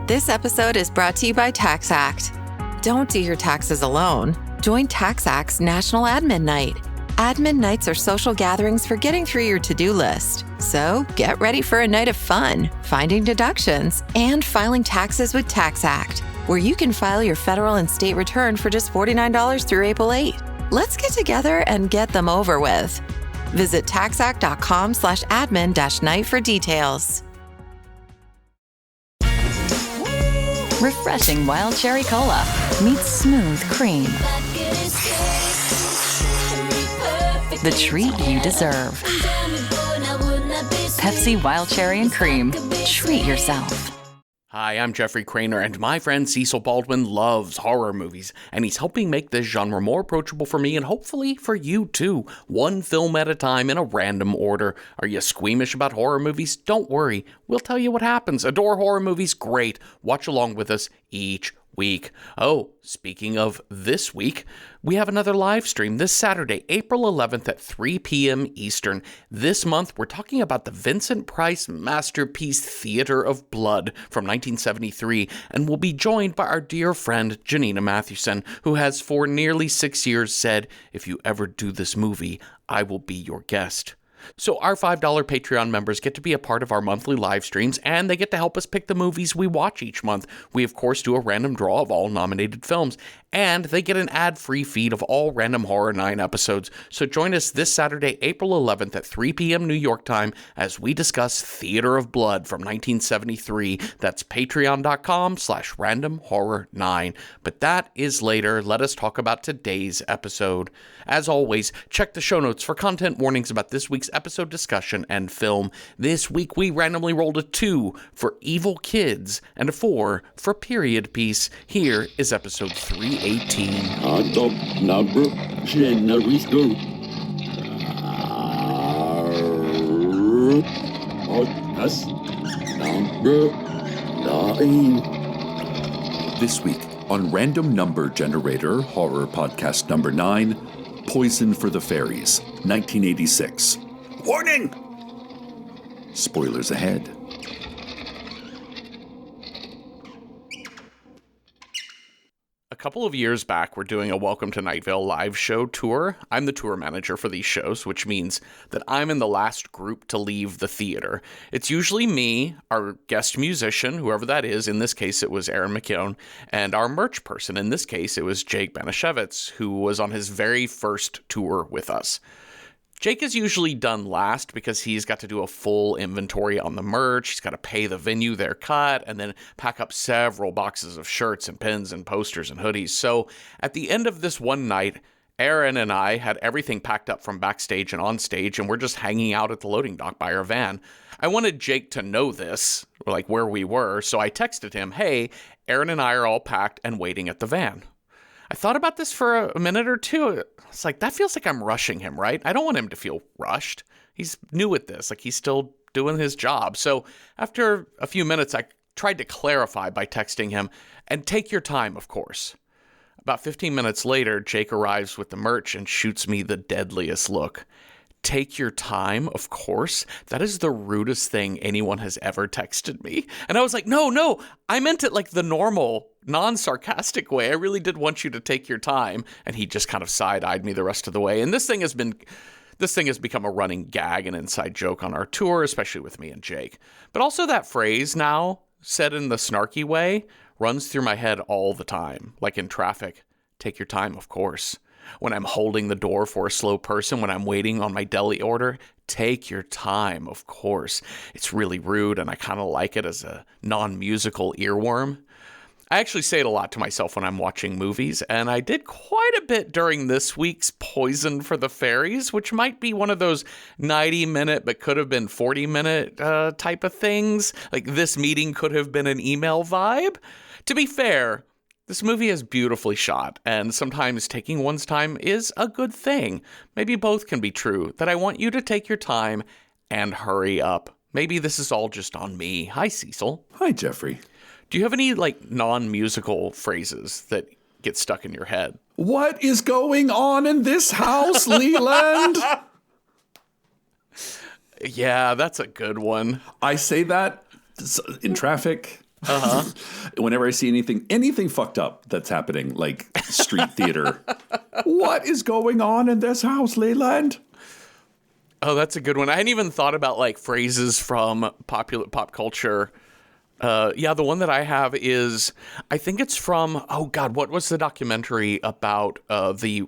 This episode is brought to you by TaxAct. Don't do your taxes alone. Join TaxAct's National Admin Night. Admin nights are social gatherings for getting through your to-do list. So get ready for a night of fun, finding deductions, and filing taxes with TaxAct, where you can file your federal and state return for just $49 through April 8. Let's get together and get them over with. Visit taxact.com/admin-night for details. Refreshing wild cherry cola meets smooth cream. The treat you deserve. Pepsi Wild Cherry and Cream. Treat yourself. Hi, I'm Jeffrey Craner, and my friend Cecil Baldwin loves horror movies, and he's helping make this genre more approachable for me and hopefully for you too, one film at a time in a random order. Are you squeamish about horror movies? Don't worry, we'll tell you what happens. Adore horror movies? Great. Watch along with us each week. Oh, speaking of this week, we have another live stream this Saturday, April 11th at 3 p.m. Eastern. This month, we're talking about the Vincent Price masterpiece Theater of Blood from 1973, and we'll be joined by our dear friend Janina Mathewson, who has for nearly 6 years said, if you ever do this movie, I will be your guest. So our $5 Patreon members get to be a part of our monthly live streams, and they get to help us pick the movies we watch each month. We, of course, do a random draw of all nominated films, and they get an ad-free feed of all Random Horror 9 episodes. So join us this Saturday, April 11th at 3 p.m. New York time as we discuss Theater of Blood from 1973. That's patreon.com/randomhorror9. But that is later. Let us talk about today's episode. As always, check the show notes for content warnings about this week's episode discussion and film. This week we randomly rolled a 2 for Evil Kids and a 4 for Period Piece. Here is episode 318. Adopt number generator. Podcast number 9. This week on Random Number Generator, horror podcast number 9, Poison for the Fairies, 1986. Warning! Spoilers ahead. A couple of years back, we're doing a Welcome to Night Vale live show tour. I'm the tour manager for these shows, which means that I'm in the last group to leave the theater. It's usually me, our guest musician, whoever that is. In this case, it was Aaron McKeown, and our merch person. In this case, it was Jake Banashevitz, who was on his very first tour with us. Jake is usually done last because he's got to do a full inventory on the merch. He's got to pay the venue their cut and then pack up several boxes of shirts and pins and posters and hoodies. So at the end of this one night, Aaron and I had everything packed up from backstage and on stage, and we're just hanging out at the loading dock by our van. I wanted Jake to know this, like where we were, so I texted him, hey, Aaron and I are all packed and waiting at the van. I thought about this for a minute or two. It's like, that feels like I'm rushing him, right? I don't want him to feel rushed. He's new at this, like he's still doing his job. So after a few minutes, I tried to clarify by texting him, and take your time, of course. About 15 minutes later, Jake arrives with the merch and shoots me the deadliest look. Take your time, of course. That is the rudest thing anyone has ever texted me. And I was like, no, I meant it like the normal, non-sarcastic way. I really did want you to take your time. And he just kind of side-eyed me the rest of the way. And this thing has become a running gag and inside joke on our tour, especially with me and Jake. But also that phrase now, said in the snarky way, runs through my head all the time. Like in traffic, take your time, of course. When I'm holding the door for a slow person, when I'm waiting on my deli order, take your time, of course. It's really rude, and I kind of like it as a non-musical earworm. I actually say it a lot to myself when I'm watching movies, and I did quite a bit during this week's Poison for the Fairies, which might be one of those 90-minute but could have been 40-minute type of things. Like this meeting could have been an email vibe. To be fair, this movie is beautifully shot, and sometimes taking one's time is a good thing. Maybe both can be true, that I want you to take your time and hurry up. Maybe this is all just on me. Hi, Cecil. Hi, Jeffrey. Do you have any, non-musical phrases that get stuck in your head? What is going on in this house, Leland? Yeah, that's a good one. I say that in traffic. Whenever I see anything fucked up that's happening, like street theater, what is going on in this house, Leland? Oh, that's a good one. I hadn't even thought about like phrases from pop culture. The one that I have is, I think it's from, oh God, what was the documentary about the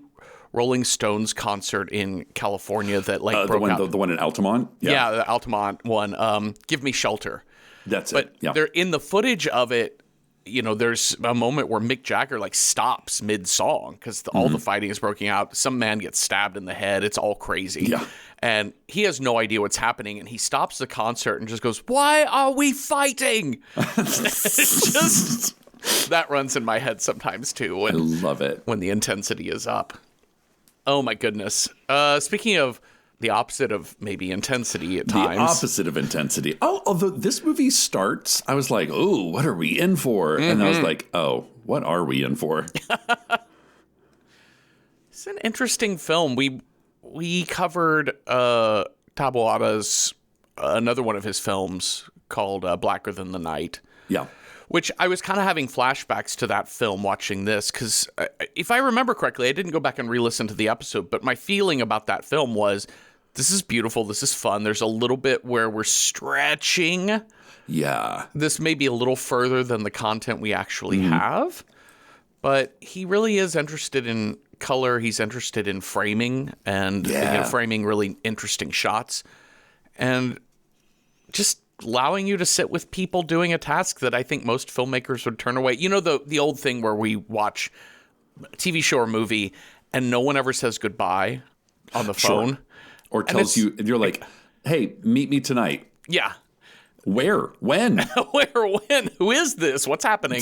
Rolling Stones concert in California that like broke out? The one in Altamont? Yeah, the Altamont one. Give Me Shelter. That's but it. Yeah. They're in the footage of it. You know, there's a moment where Mick Jagger like stops mid-song because all the fighting is breaking out. Some man gets stabbed in the head. It's all crazy. Yeah. And he has no idea what's happening. And he stops the concert and just goes, "Why are we fighting?" That runs in my head sometimes too. I love it. When the intensity is up. Oh my goodness. Speaking of the opposite of maybe intensity at times. The opposite of intensity. Oh, although this movie starts, I was like, oh, what are we in for? And I was like, oh, what are we in for? It's an interesting film. We covered Taboada's, another one of his films called Blacker Than the Night. Yeah. Which I was kind of having flashbacks to that film watching this, because if I remember correctly, I didn't go back and re-listen to the episode, but my feeling about that film was, this is beautiful, this is fun. There's a little bit where we're stretching. Yeah. This may be a little further than the content we actually have, but he really is interested in color. He's interested in framing and framing really interesting shots. And just allowing you to sit with people doing a task that I think most filmmakers would turn away. You know, the old thing where we watch a TV show or movie and no one ever says goodbye on the phone. Sure. Or tells you, and you're like, hey, meet me tonight. Yeah. Where? When? Where? When? Who is this? What's happening?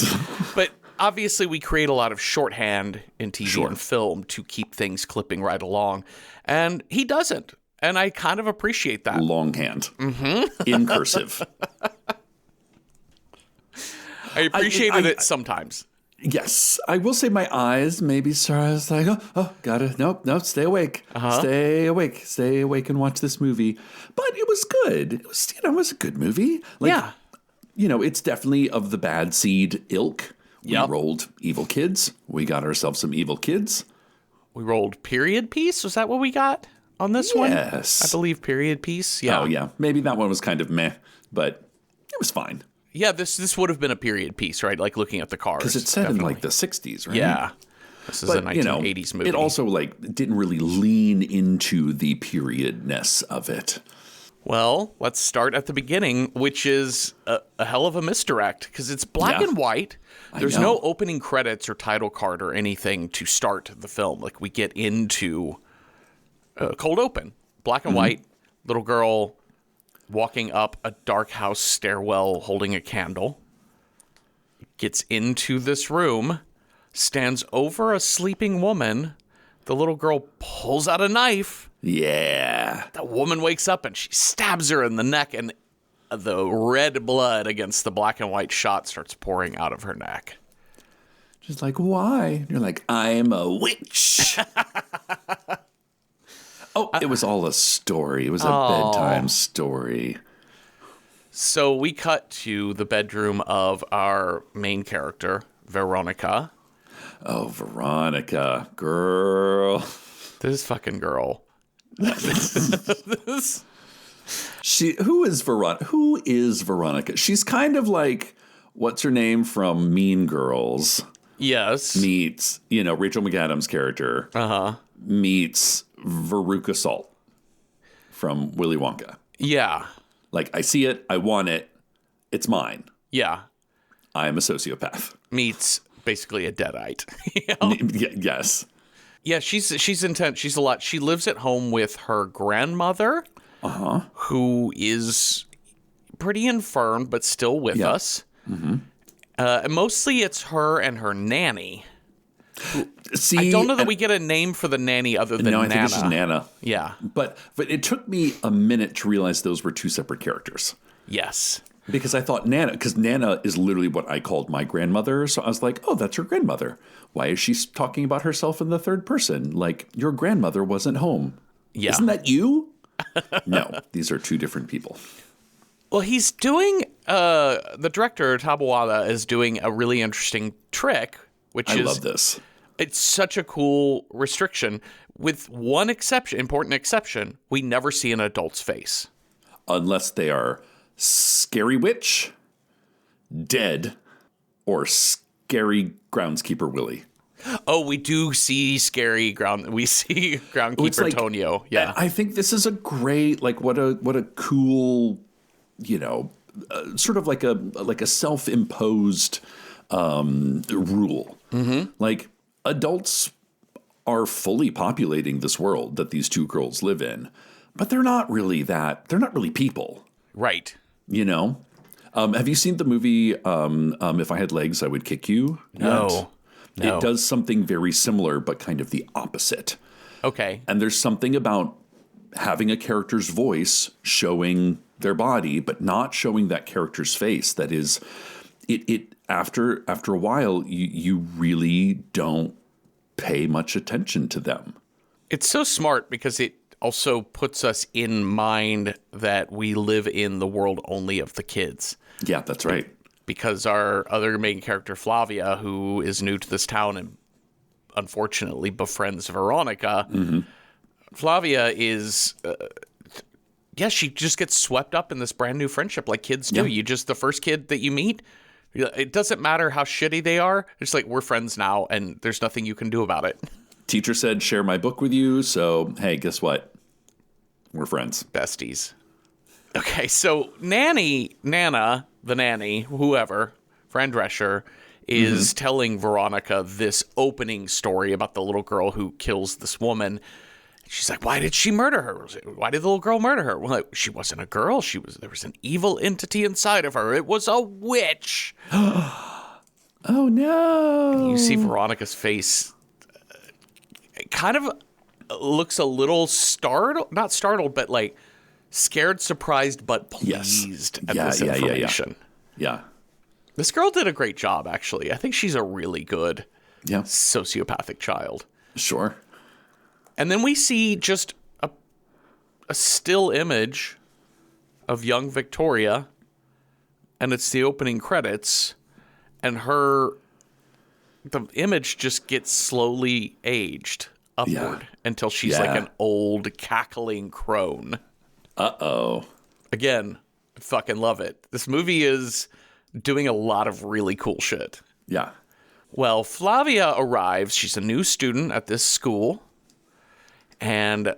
But obviously we create a lot of shorthand in TV and film to keep things clipping right along. And he doesn't. And I kind of appreciate that. Longhand. In cursive. I appreciated it sometimes. Yes. I will say my eyes maybe started. I was like, oh, got it. Nope, stay awake. Stay awake and watch this movie. But it was good. It was a good movie. Like, it's definitely of the bad seed ilk. We rolled evil kids. We got ourselves some evil kids. We rolled period piece. Was that what we got on this one? Yes. I believe period piece. Yeah. Oh, yeah. Maybe that one was kind of meh, but it was fine. Yeah, this would have been a period piece, right? Like looking at the cars. Because it's set in like the 60s, right? Yeah. This is a 1980s movie. It also didn't really lean into the periodness of it. Well, let's start at the beginning, which is a hell of a misdirect because it's black and white. There's no opening credits or title card or anything to start the film. Like we get into cold open, black and white, little girl walking up a dark house stairwell holding a candle, gets into this room, stands over a sleeping woman. The little girl pulls out a knife. Yeah. The woman wakes up and she stabs her in the neck, and the red blood against the black and white shot starts pouring out of her neck. She's like, why? And you're like, I'm a witch. It was all a story. It was a bedtime story. So we cut to the bedroom of our main character, Veronica. Oh, Veronica, girl. This fucking girl. Who is Veronica? She's kind of like, what's her name from Mean Girls? Yes. Meets, Rachel McAdams' character. Meets Veruca Salt from Willy Wonka. Yeah. Like, I see it, I want it, it's mine. Yeah. I am a sociopath. Meets basically a deadite. Yes. Yeah, she's intense. She's a lot. She lives at home with her grandmother, who is pretty infirm, but still with us. And mostly it's her and her nanny. See, I don't know that we get a name for the nanny other than Nana. I think it's just Nana. Yeah. But it took me a minute to realize those were two separate characters. Yes. Because I thought because Nana is literally what I called my grandmother. So I was like, oh, that's her grandmother. Why is she talking about herself in the third person? Like, your grandmother wasn't home. Yeah. Isn't that you? No, these are two different people. Well, he's doing the director, Tabawada, is doing a really interesting trick, which I love this. It's such a cool restriction. With one exception, important exception, we never see an adult's face. Unless they are Scary Witch, Dead, or Scary Groundskeeper Willie. Oh, we do see we see Groundkeeper like, Tonio. Yeah. I think this is a great, like, what a cool, you know, sort of like a self-imposed rule. Mm-hmm. Like, adults are fully populating this world that these two girls live in, but they're not really people. Right. You know? Have you seen the movie If I Had Legs, I Would Kick You? No. It does something very similar, but kind of the opposite. Okay. And there's something about having a character's voice showing their body, but not showing that character's face. That is, after a while, you really don't pay much attention to them. It's so smart because it also puts us in mind that we live in the world only of the kids. Yeah, that's right. Because our other main character, Flavia, who is new to this town and unfortunately befriends Veronica, Flavia is, she just gets swept up in this brand new friendship like kids do. Yeah. The first kid that you meet, it doesn't matter how shitty they are. It's like, we're friends now and there's nothing you can do about it. Teacher said, share my book with you. So, hey, guess what? We're friends. Besties. Okay, so Nana, the nanny, whoever, Fran Drescher, is telling Veronica this opening story about the little girl who kills this woman. She's like, why did she murder her? Why did the little girl murder her? Well, she wasn't a girl. There was an evil entity inside of her. It was a witch. Oh, no. And you see Veronica's face kind of looks a little not startled, but like scared, surprised, but pleased at this information. Yeah. This girl did a great job, actually. I think she's a really good sociopathic child. Sure. And then we see just a still image of young Victoria, and it's the opening credits, and the image just gets slowly aged upward until she's like an old cackling crone. Uh-oh. Again, I fucking love it. This movie is doing a lot of really cool shit. Yeah. Well, Flavia arrives. She's a new student at this school. And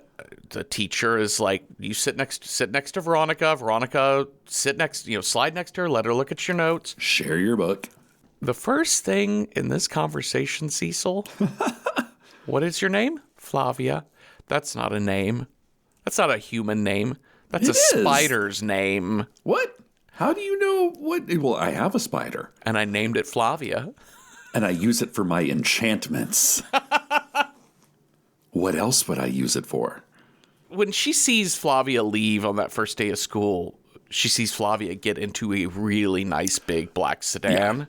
the teacher is like, you sit next to Veronica. Veronica, slide next to her. Let her look at your notes. Share your book. The first thing in this conversation, Cecil, what is your name? Flavia. That's not a name. That's not a human name. That's a spider's name. What? How do you know what? Well, I have a spider. And I named it Flavia. And I use it for my enchantments. What else would I use it for? When she sees Flavia leave on that first day of school, she sees Flavia get into a really nice big black sedan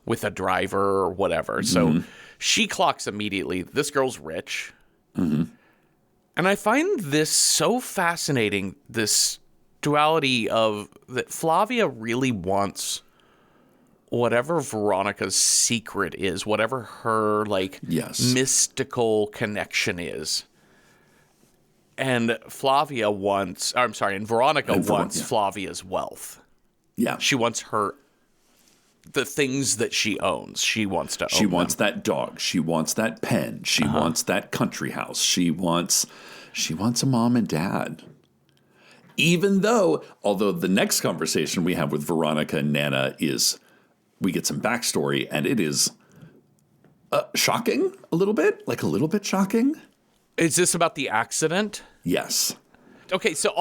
with a driver or whatever. So she clocks immediately, this girl's rich. Mm-hmm. And I find this so fascinating, this duality of that Flavia really wants whatever Veronica's secret is, whatever her mystical connection is. And Veronica wants Flavia's wealth. Yeah. She wants the things that she owns. She wants to own She wants them. that dog. She wants that pen. She wants that country house. She wants a mom and dad. Although the next conversation we have with Veronica and Nana is, we get some backstory, and it is shocking a little bit shocking. Is this about the accident? Yes. Okay, so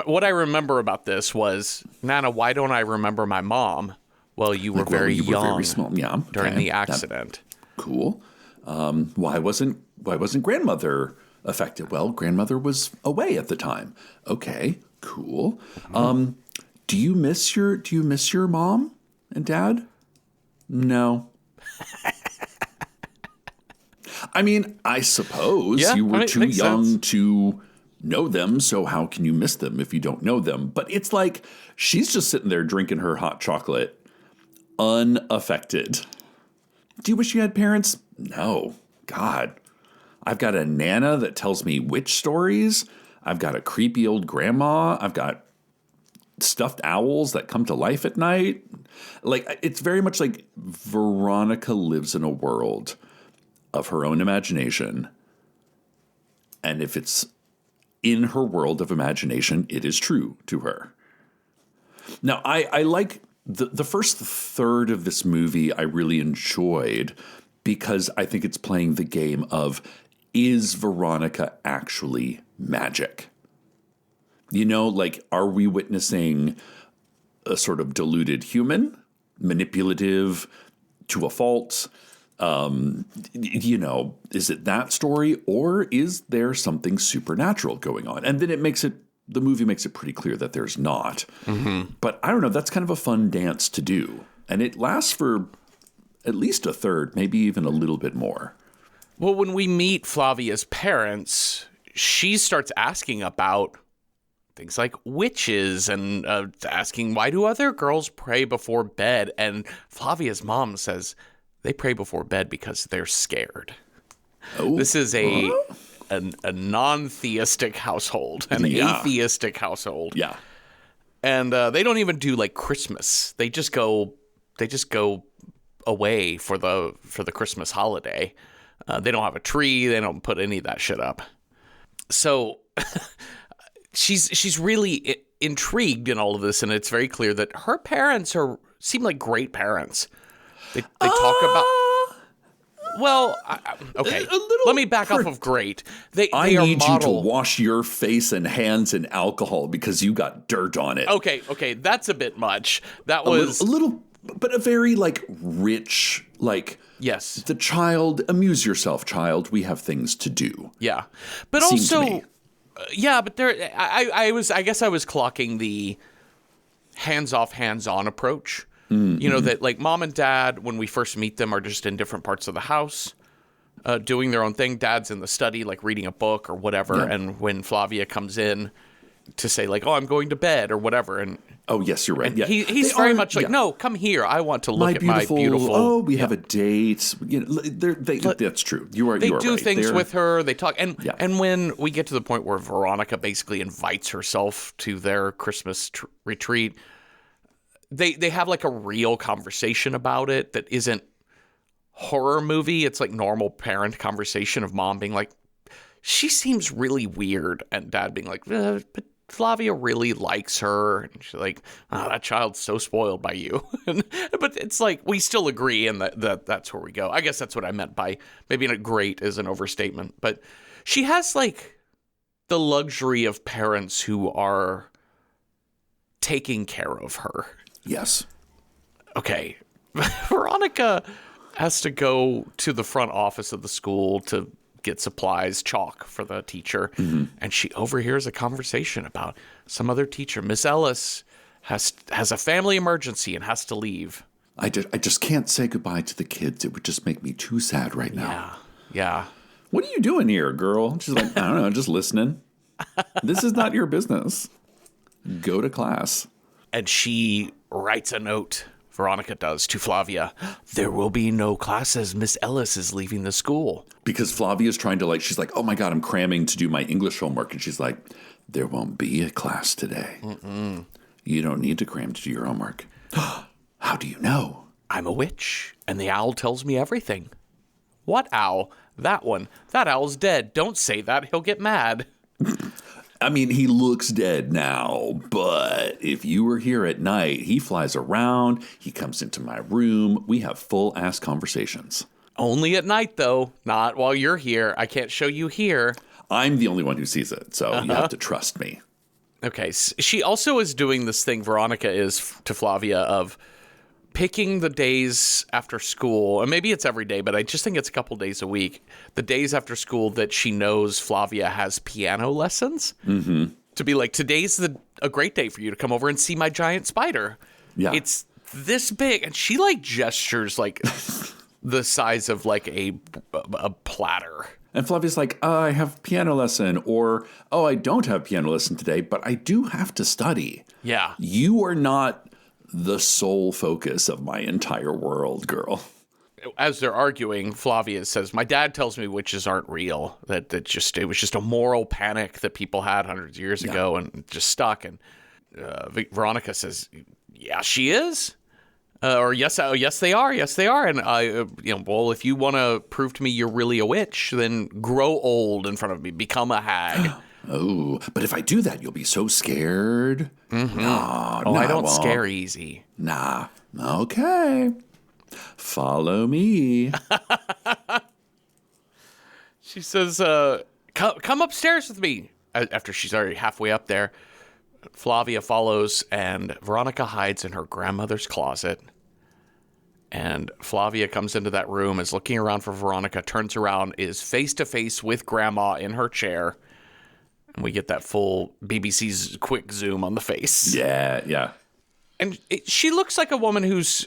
what I remember about this was, Nana, why don't I remember my mom? Well, you were very young, very small. Yeah, during the accident. Cool. Why wasn't grandmother affected? Well, grandmother was away at the time. Okay, cool. Do you miss your mom and dad? No. I mean, I suppose you were too young to know them, so how can you miss them if you don't know them? But it's like she's just sitting there drinking her hot chocolate, unaffected. Do you wish you had parents? No. God. I've got a Nana that tells me witch stories. I've got a creepy old grandma. I've got stuffed owls that come to life at night. Like, it's very much like Veronica lives in a world of her own imagination. And if it's in her world of imagination, it is true to her. Now, I like the first third of this movie I really enjoyed because I think it's playing the game of, is Veronica actually magic? You know, like, are we witnessing a sort of deluded human, manipulative to a fault? You know, is it that story, or is there something supernatural going on? And then the movie makes it pretty clear that there's not. Mm-hmm. But I don't know, that's kind of a fun dance to do. And it lasts for at least a third, maybe even a little bit more. Well, when we meet Flavia's parents, she starts asking about things like witches and asking, why do other girls pray before bed? And Flavia's mom says they pray before bed because they're scared. Oh. This is a non-theistic household, an atheistic household. Yeah. And they don't even do like Christmas. They just go away for the Christmas holiday. They don't have a tree. They don't put any of that shit up. So she's really intrigued in all of this, and it's very clear that her parents seem like great parents. They talk about. Well, okay. Let me back off of great. I need you to wash your face and hands in alcohol because you got dirt on it. Okay, that's a bit much. That was a little, but a very like rich, like. Yes. The child, amuse yourself, child. We have things to do. Yeah. But also, yeah, but there, I guess I was clocking the hands-off, hands-on approach. Mm-hmm. You know, that like mom and dad, when we first meet them, are just in different parts of the house, doing their own thing. Dad's in the study, like reading a book or whatever. Yeah. And when Flavia comes in to say like, oh, I'm going to bed or whatever. And oh, yes, you're right. Yeah. He's very much like, no, come here. I want to look at my beautiful. Oh, we have a date. You know, that's true. You are. They do right. Things with her. They talk, and when we get to the point where Veronica basically invites herself to their Christmas retreat, they have like a real conversation about it that isn't horror movie. It's like normal parent conversation of mom being like, she seems really weird, and dad being like, but Flavia really likes her. And she's like, oh, that child's so spoiled by you. But it's like, we still agree, and that's where we go. I guess that's what I meant by maybe not great is an overstatement. But she has like the luxury of parents who are taking care of her. Yes. Okay. Veronica has to go to the front office of the school to get supplies, chalk for the teacher, and she overhears a conversation about some other teacher. Miss Ellis has a family emergency and has to leave. I just can't say goodbye to the kids. It would just make me too sad right now. Yeah. What are you doing here, girl? She's like, I don't know, just listening. This is not your business. Go to class. And she writes a note. Veronica does to Flavia. There will be no classes. Miss Ellis is leaving the school. Because Flavia's trying to she's like, oh my God, I'm cramming to do my English homework. And she's like, there won't be a class today. Mm-mm. You don't need to cram to do your homework. How do you know? I'm a witch, and the owl tells me everything. What owl? That one. That owl's dead. Don't say that. He'll get mad. I mean, he looks dead now, but if you were here at night, he flies around, he comes into my room, we have full-ass conversations. Only at night, though, not while you're here. I can't show you here. I'm the only one who sees it, so you have to trust me. Okay, she also is doing this thing, Veronica is, to Flavia, of picking the days after school, and maybe it's every day, but I just think it's a couple days a week, the days after school that she knows Flavia has piano lessons, to be like, today's a great day for you to come over and see my giant spider. Yeah. It's this big, and she like gestures like the size of like a platter. And Flavia's like, I have piano lesson, or, oh, I don't have piano lesson today, but I do have to study. Yeah. You are not the sole focus of my entire world, girl. As they're arguing, Flavia says, my dad tells me witches aren't real, that it was just a moral panic that people had hundreds of years ago and just stuck. And Veronica says, yeah, she is. Or yes, they are. Yes, they are. And well, if you want to prove to me you're really a witch, then grow old in front of me, become a hag. Oh, but if I do that, you'll be so scared. Mm-hmm. No, I don't scare easy. Nah. Okay. Follow me. She says, come upstairs with me. After she's already halfway up there, Flavia follows, and Veronica hides in her grandmother's closet. And Flavia comes into that room, is looking around for Veronica, turns around, is face to face with Grandma in her chair. And we get that full BBC's quick zoom on the face. Yeah. And she looks like a woman who's,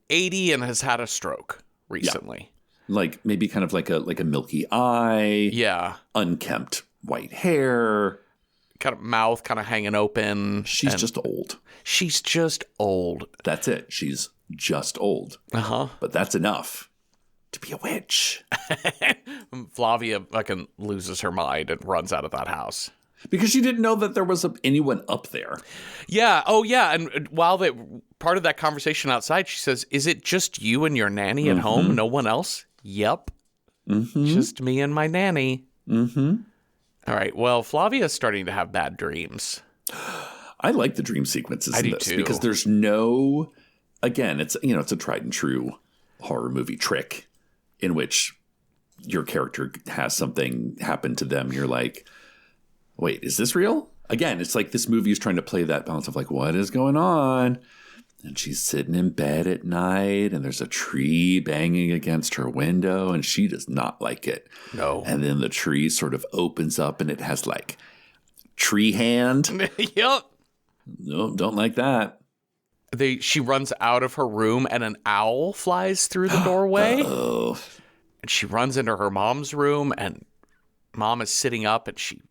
80 and has had a stroke recently. Yeah. Like maybe kind of like a milky eye. Yeah. Unkempt white hair. Kind of mouth kind of hanging open. She's just old. She's just old. That's it. She's just old. Uh-huh. But that's enough to be a witch. Flavia fucking loses her mind and runs out of that house. Because she didn't know that there was anyone up there. Yeah. Oh, yeah. And while part of that conversation outside, she says, is it just you and your nanny at home? No one else? Yep. Mm-hmm. Just me and my nanny. Mm-hmm. All right. Well, Flavia's starting to have bad dreams. I like the dream sequences in this too. Because there's no, again, it's a tried and true horror movie trick in which your character has something happen to them. You're like, wait, is this real? Again, it's like this movie is trying to play that balance of like, what is going on? And she's sitting in bed at night and there's a tree banging against her window and she does not like it. No. And then the tree sort of opens up and it has like tree hand. Yep. No, don't like that. She runs out of her room and an owl flies through the doorway. Oh. And she runs into her mom's room and mom is sitting up and she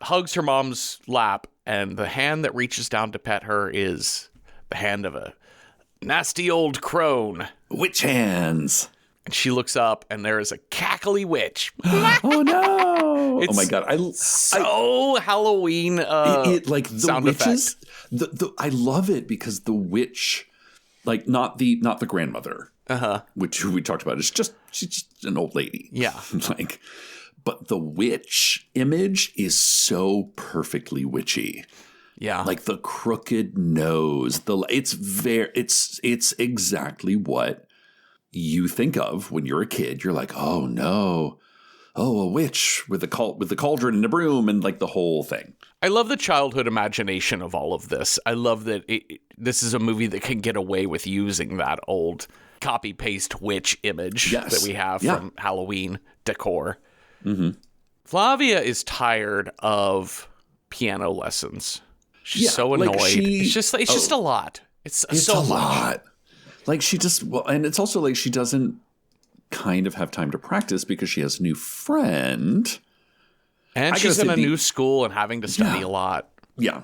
hugs her mom's lap and the hand that reaches down to pet her is the hand of a nasty old crone. Witch hands. And she looks up and there is a cackly witch. Oh no. It's oh my God. So Halloween like the sound witches. effect. I love it because the witch, like not the grandmother, which we talked about, she's just an old lady. Yeah. But the witch image is so perfectly witchy. Yeah. Like the crooked nose, it's exactly what you think of when you're a kid. You're like, oh no. Oh, a witch with the cauldron and a broom and like the whole thing. I love the childhood imagination of all of this. I love that this is a movie that can get away with using that old copy-paste witch image that we have from Halloween decor. Mm-hmm. Flavia is tired of piano lessons. She's so annoyed. It's just a lot. It's so a lot. Like and it's also like she doesn't kind of have time to practice because she has a new friend. And she's in a new school and having to study a lot. Yeah.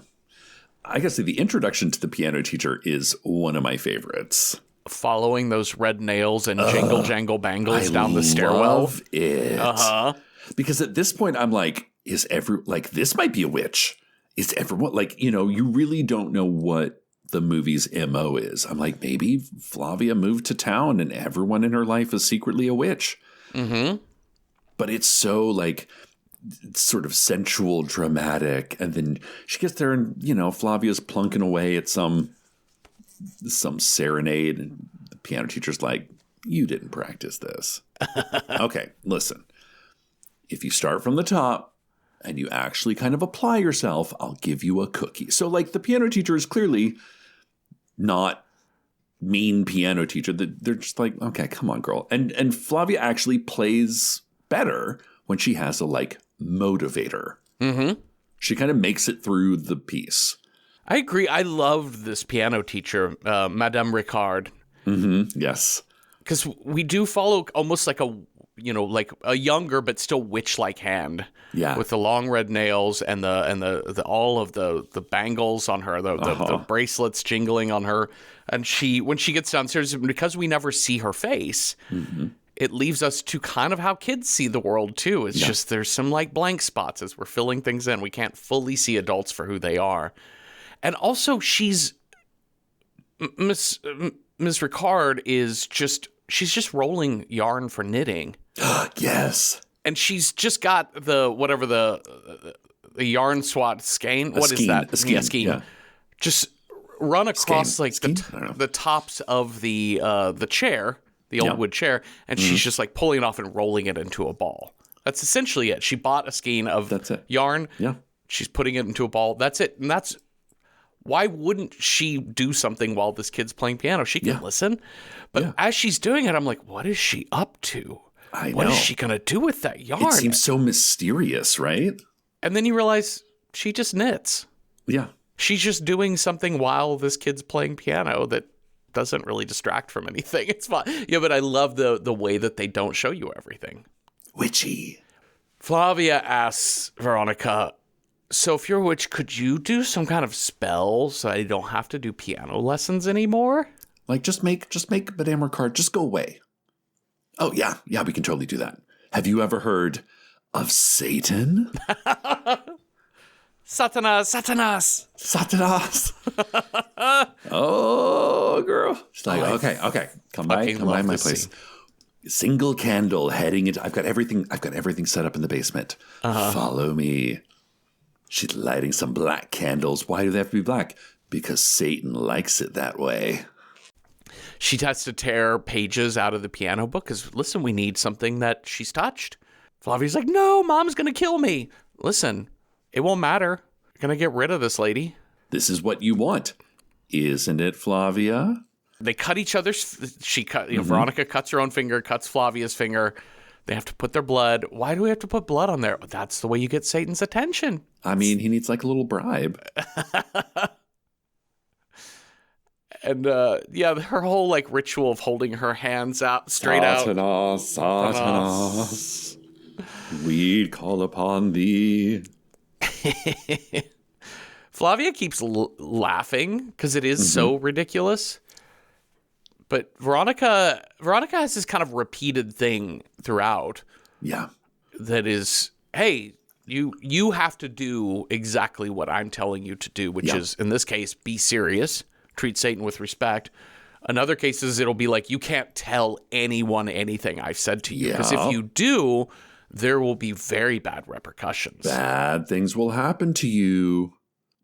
I gotta say the introduction to the piano teacher is one of my favorites. Following those red nails and jingle jangle bangles down the stairwell. I love it. Uh-huh. Because at this point I'm like, this might be a witch. Is everyone you really don't know what the movie's MO is. I'm like, maybe Flavia moved to town and everyone in her life is secretly a witch. Mm-hmm. But it's so sort of sensual, dramatic. And then she gets there and, Flavia's plunking away at some serenade. And the piano teacher's like, you didn't practice this. Okay, listen. If you start from the top and you actually kind of apply yourself, I'll give you a cookie. So the piano teacher is clearly not mean piano teacher. They're just like, okay, come on, girl. And Flavia actually plays better when she has a motivator. Mm-hmm. She kind of makes it through the piece. I agree. I loved this piano teacher, Madame Ricard. Mm-hmm. Yes. Because we do follow almost like like a younger but still witch-like hand. Yeah. With the long red nails and the all of the bangles on her, the bracelets jingling on her. And when she gets downstairs, because we never see her face, it leaves us to kind of how kids see the world too. It's just there's some like blank spots as we're filling things in. We can't fully see adults for who they are. And also she's Miss Ricard she's just rolling yarn for knitting. Yes. And she's just got the yarn swat skein. What is that? A skein. Yeah, skein. Yeah. Just run across the tops of the chair, the old wood chair, and she's just like pulling it off and rolling it into a ball. That's essentially it. She bought a skein of yarn. Yeah. She's putting it into a ball. That's it. And that's why wouldn't she do something while this kid's playing piano? She can listen. But as she's doing it, I'm like, what is she up to? I know. What is she going to do with that yarn? It seems so mysterious, right? And then you realize she just knits. Yeah. She's just doing something while this kid's playing piano that doesn't really distract from anything. It's fine. Yeah, but I love the way that they don't show you everything. Witchy. Flavia asks Veronica, so if you're a witch, could you do some kind of spell so I don't have to do piano lessons anymore? Like just make Madame Ricard just go away. Oh, yeah, we can totally do that. Have you ever heard of Satan? Satanas. Oh, girl. She's like, okay. Come by my place. Single candle heading into. I've got everything set up in the basement. Follow me. She's lighting some black candles. Why do they have to be black? Because Satan likes it that way. She has to tear pages out of the piano book because, listen, we need something that she's touched. Flavia's like, no, Mom's going to kill me. Listen, it won't matter. You're going to get rid of this lady. This is what you want, isn't it, Flavia? They cut each other's. Veronica cuts her own finger, cuts Flavia's finger. They have to put their blood. Why do we have to put blood on there? That's the way you get Satan's attention. I mean, he needs like a little bribe. And her whole like ritual of holding her hands out straight out. Satanas, we call upon thee. Flavia keeps laughing because it is so ridiculous. But Veronica has this kind of repeated thing throughout. Yeah. That is, hey, you have to do exactly what I'm telling you to do, which is, in this case, be serious. Treat Satan with respect. In other cases, it'll be like, you can't tell anyone anything I've said to you. Because if you do, there will be very bad repercussions. Bad things will happen to you.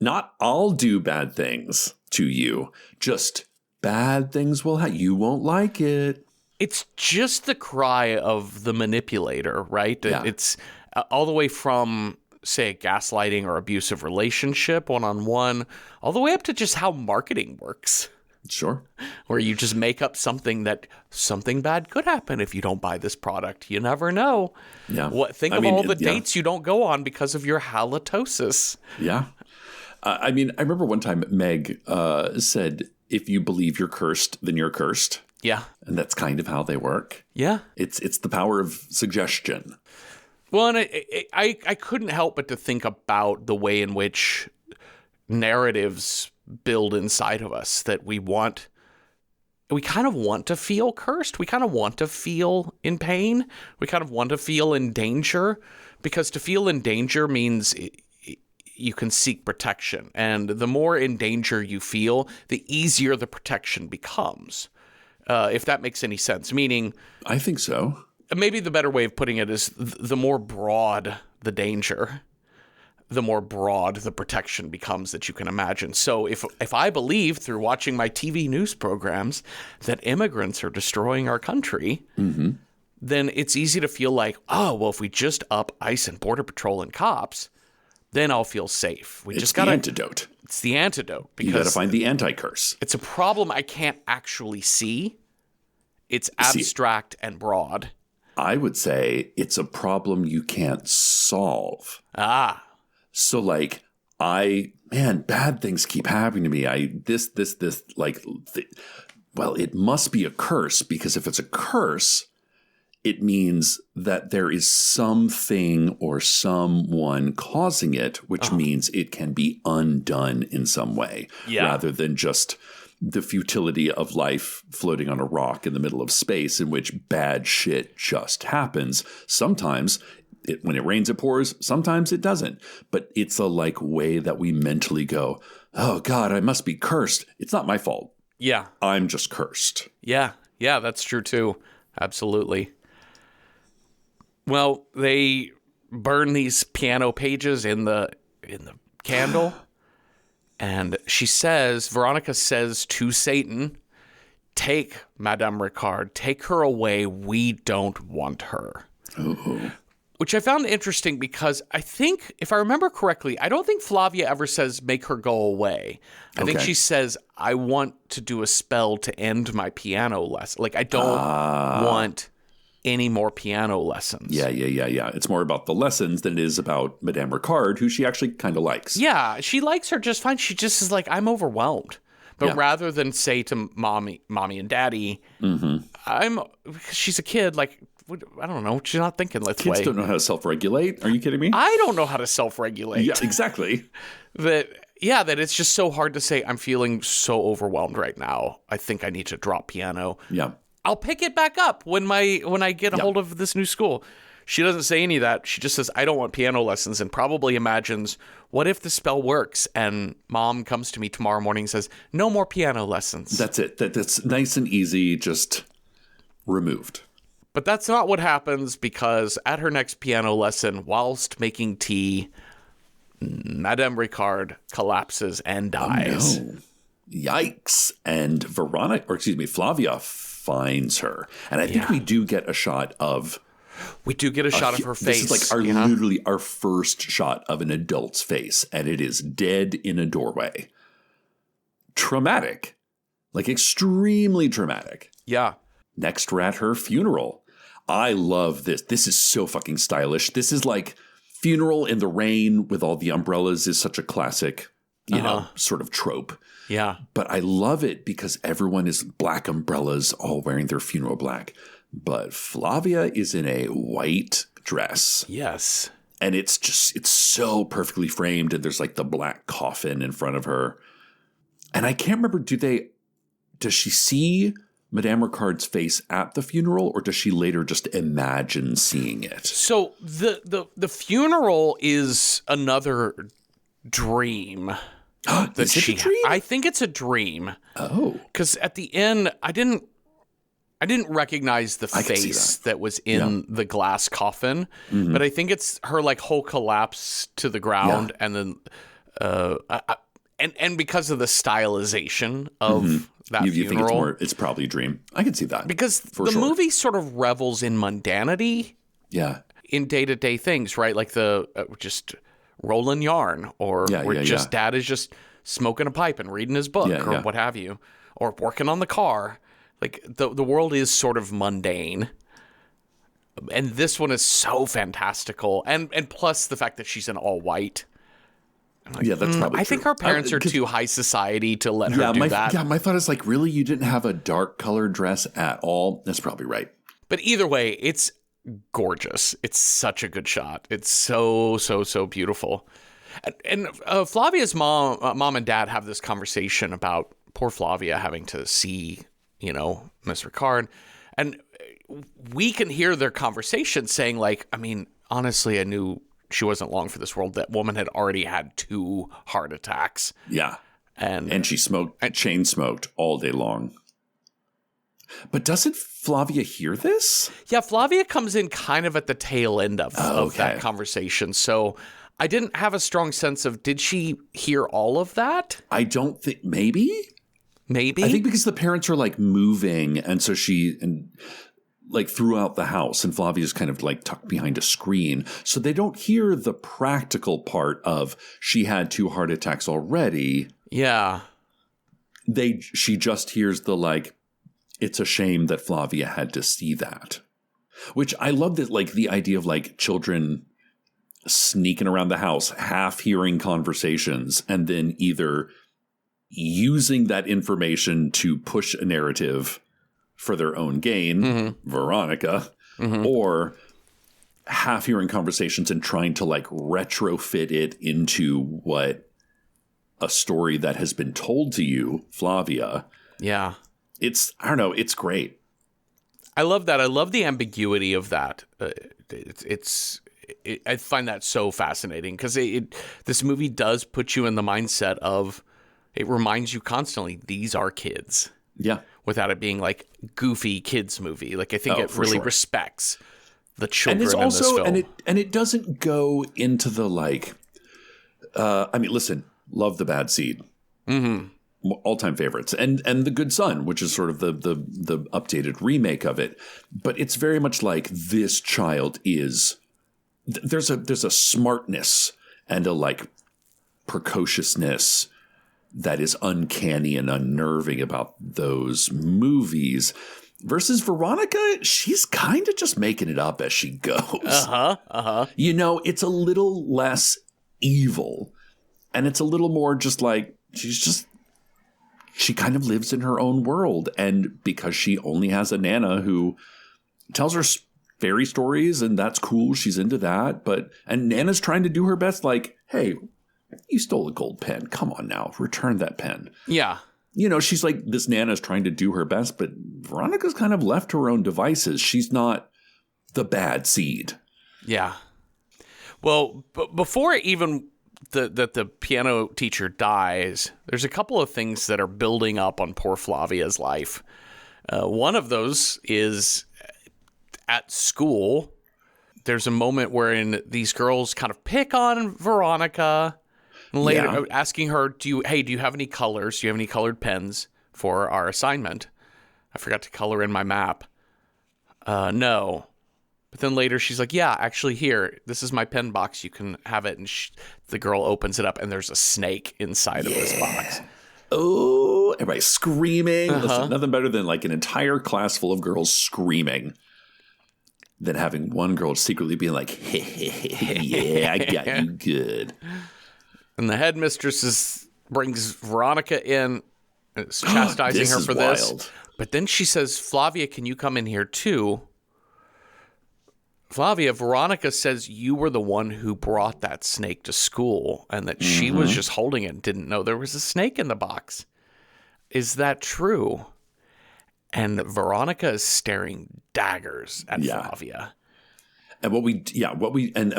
Not I'll do bad things to you. Just bad things will happen. You won't like it. It's just the cry of the manipulator, right? Yeah. It's all the way from, say, a gaslighting or abusive relationship one-on-one, all the way up to just how marketing works. Sure. Where you just make up something bad could happen if you don't buy this product. You never know. Yeah. Think of all the dates you don't go on because of your halitosis. Yeah. I remember one time Meg said, if you believe you're cursed, then you're cursed. Yeah. And that's kind of how they work. Yeah. It's the power of suggestion. Well, and I couldn't help but to think about the way in which narratives build inside of us that we kind of want to feel cursed. We kind of want to feel in pain. We kind of want to feel in danger, because to feel in danger means you can seek protection. And the more in danger you feel, the easier the protection becomes. If that makes any sense. Meaning, I think so. Maybe the better way of putting it is the more broad the danger, the more broad the protection becomes that you can imagine. So if I believe through watching my TV news programs that immigrants are destroying our country, then it's easy to feel like, oh, well, if we just up ICE and Border Patrol and cops, then I'll feel safe. It's the antidote. It's the antidote. Because you got to find the anti-curse. It's a problem I can't actually see. It's abstract and broad. I would say it's a problem you can't solve. So like, bad things keep happening to me. Well, it must be a curse, because if it's a curse, it means that there is something or someone causing it, which means it can be undone in some way, rather than just the futility of life floating on a rock in the middle of space in which bad shit just happens. Sometimes when it rains, it pours. Sometimes it doesn't. But it's a like way that we mentally go, oh God, I must be cursed. It's not my fault. Yeah. I'm just cursed. Yeah. Yeah, that's true too. Absolutely. Well, they burn these piano pages in the candle. And Veronica says to Satan, take Madame Ricard, take her away. We don't want her. Ooh. Which I found interesting because I think, if I remember correctly, I don't think Flavia ever says make her go away. I think she says, I want to do a spell to end my piano lesson. Like, I don't want any more piano lessons. Yeah. It's more about the lessons than it is about Madame Ricard, who she actually kind of likes. Yeah, she likes her just fine. She just is like, I'm overwhelmed. But rather than say to mommy and daddy, she's a kid, like, I don't know. She's not thinking, let's wait. Kids don't know how to self-regulate. Are you kidding me? I don't know how to self-regulate. Yeah, exactly. that it's just so hard to say, I'm feeling so overwhelmed right now. I think I need to drop piano. Yeah. I'll pick it back up when I get a hold of this new school. She doesn't say any of that. She just says, I don't want piano lessons, and probably imagines, what if the spell works and mom comes to me tomorrow morning and says, no more piano lessons. That's it. That's nice and easy, just removed. But that's not what happens, because at her next piano lesson, whilst making tea, Madame Ricard collapses and dies. Oh, no. Yikes. And Flavia finds her. And I think we do get a shot of... We do get a shot of her face. This is like literally our first shot of an adult's face, and it is dead in a doorway. Traumatic. Like extremely traumatic. Yeah. Next, we're at her funeral. I love this. This is so fucking stylish. This is like funeral in the rain with all the umbrellas is such a classic, you know, sort of trope. Yeah. But I love it because everyone is black umbrellas, all wearing their funeral black. But Flavia is in a white dress. Yes. And it's so perfectly framed. And there's like the black coffin in front of her. And I can't remember, does she see Madame Ricard's face at the funeral, or does she later just imagine seeing it? So the funeral is another dream. Is it a dream? I think it's a dream. Oh. Because at the end, I didn't recognize the face that was in the glass coffin, but I think it's her like whole collapse to the ground, and then and because of the stylization of that you funeral, think it's probably a dream. I can see that because the movie sort of revels in mundanity, in day-to-day things, right? Like the just rolling yarn, or dad is just smoking a pipe and reading his book, or what have you, or working on the car. Like, the world is sort of mundane. And this one is so fantastical. And plus the fact that she's in all white. Like, that's probably I true. think her parents are too high society to let her do that. Yeah, my thought is like, really? You didn't have a dark colored dress at all? That's probably right. But either way, it's gorgeous. It's such a good shot. It's so, so, so beautiful. And Flavia's mom and dad have this conversation about poor Flavia having to see... Miss Ricard. And we can hear their conversation saying, like, I mean, honestly, I knew she wasn't long for this world. That woman had already had 2 heart attacks. Yeah. And she chain smoked all day long. But doesn't Flavia hear this? Yeah, Flavia comes in kind of at the tail end of that conversation. So I didn't have a strong sense of, did she hear all of that? I don't think, maybe? Maybe. I think because the parents are like moving, and so like throughout the house, and Flavia's kind of like tucked behind a screen. So they don't hear the practical part of she had 2 heart attacks already. Yeah. She just hears the like, it's a shame that Flavia had to see that. Which I love that, like the idea of like children sneaking around the house, half hearing conversations, and then either using that information to push a narrative for their own gain, Veronica, or half hearing conversations and trying to like retrofit it into what a story that has been told to you, Flavia. Yeah. I don't know, it's great. I love that. I love the ambiguity of that. I find that so fascinating because this movie does put you in the mindset of, it reminds you constantly, these are kids. Yeah. Without it being like goofy kids movie. Like I think it really respects the children and it's also, in this film. And it doesn't go into the like, I mean, listen, love The Bad Seed. Mm-hmm. All-time favorites. And The Good Son, which is sort of the updated remake of it. But it's very much like this child is, there's a smartness and a like precociousness that is uncanny and unnerving about those movies. Versus Veronica, she's kind of just making it up as she goes. You know, it's a little less evil. And it's a little more just like, she kind of lives in her own world. And because she only has a Nana who tells her fairy stories, and that's cool, she's into that. And Nana's trying to do her best, like, hey, you stole a gold pen. Come on now, return that pen. Yeah. You know, she's like, this Nana's trying to do her best, but Veronica's kind of left to her own devices. She's not the bad seed. Yeah. Well, before even the piano teacher dies, there's a couple of things that are building up on poor Flavia's life. One of those is at school. There's a moment wherein these girls kind of pick on Veronica. And later, asking her, do you have any colors? Do you have any colored pens for our assignment? I forgot to color in my map. No. But then later she's like, yeah, actually here, this is my pen box. You can have it. And the girl opens it up and there's a snake inside of this box. Oh, everybody's screaming. Listen, nothing better than like an entire class full of girls screaming than having one girl secretly being like, hey, yeah, I got you good. And the headmistress brings Veronica in, chastising her for this. But then she says, Flavia, can you come in here too? Flavia, Veronica says you were the one who brought that snake to school and that she was just holding it and didn't know there was a snake in the box. Is that true? And Veronica is staring daggers at Flavia. And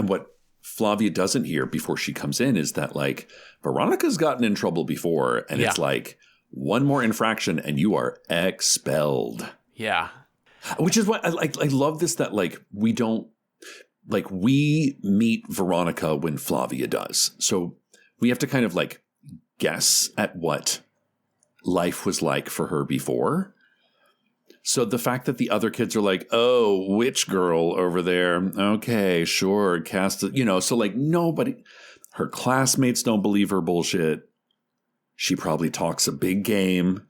what Flavia doesn't hear before she comes in is that like Veronica's gotten in trouble before and it's like one more infraction and you are expelled. Yeah. Which is what I love this, that like we meet Veronica when Flavia does. So we have to kind of like guess at what life was like for her before. So the fact that the other kids are like, oh, witch girl over there. Okay, sure. Cast it, so like nobody, her classmates don't believe her bullshit. She probably talks a big game.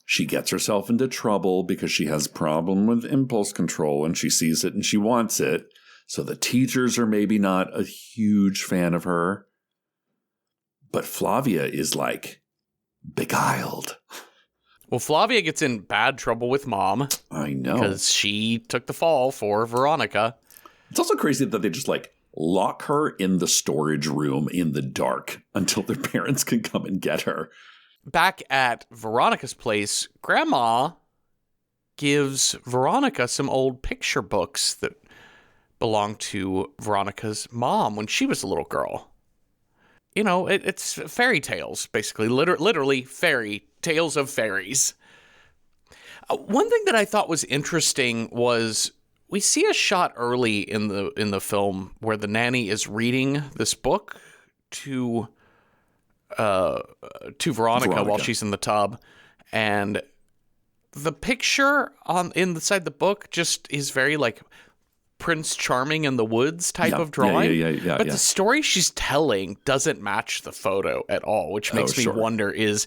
She gets herself into trouble because she has a problem with impulse control and she sees it and she wants it. So the teachers are maybe not a huge fan of her. But Flavia is like beguiled. Well, Flavia gets in bad trouble with Mom. I know. Because she took the fall for Veronica. It's also crazy that they just like lock her in the storage room in the dark until their parents can come and get her. Back at Veronica's place, Grandma gives Veronica some old picture books that belonged to Veronica's mom when she was a little girl. It's fairy tales, basically, literally fairy tales of fairies. One thing that I thought was interesting was we see a shot early in the film where the nanny is reading this book to Veronica while she's in the tub, and the picture inside the book just is very like Prince Charming in the woods type of drawing. But the story she's telling doesn't match the photo at all, which makes me wonder, is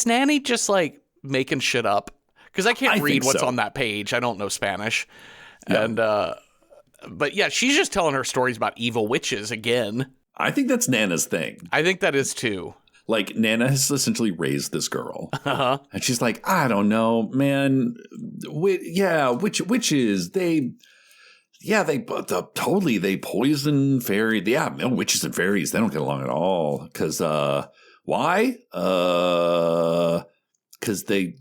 Nanny just like making shit up? Because I can't read what's on that page. I don't know Spanish. No. And but yeah, she's just telling her stories about evil witches again. I think that's Nana's thing. I think that is too. Like, Nana has essentially raised this girl. And she's like, I don't know, man. Witches, they poison fairy. Yeah, no, witches and fairies, they don't get along at all. Because, why? Because they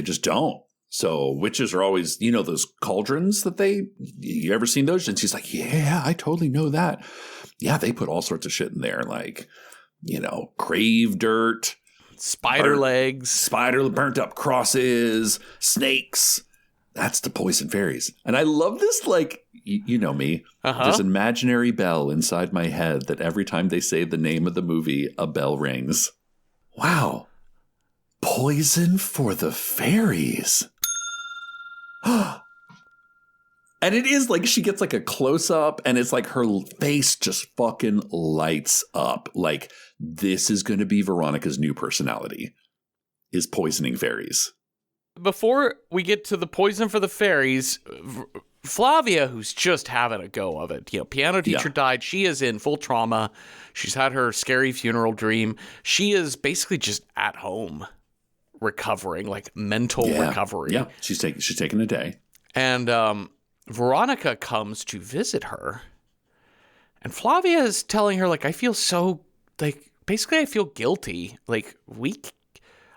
just don't. So witches are always, those cauldrons that you ever seen those? And she's like, yeah, I totally know that. Yeah, they put all sorts of shit in there, like, grave dirt, spider legs, burnt up crosses, snakes. That's to poison fairies. And I love this, like, you know me. There's an imaginary bell inside my head that every time they say the name of the movie, a bell rings. Wow. Poison for the fairies. And it is like she gets like a close up and it's like her face just fucking lights up. Like, this is going to be Veronica's new personality, is poisoning fairies. Before we get to the poison for the fairies, Flavia, who's just having a go of it, piano teacher died. She is in full trauma. She's had her scary funeral dream. She is basically just at home recovering, like mental recovery. Yeah, she's taking a day. And Veronica comes to visit her. And Flavia is telling her, like, I feel so, like, basically I feel guilty. Like,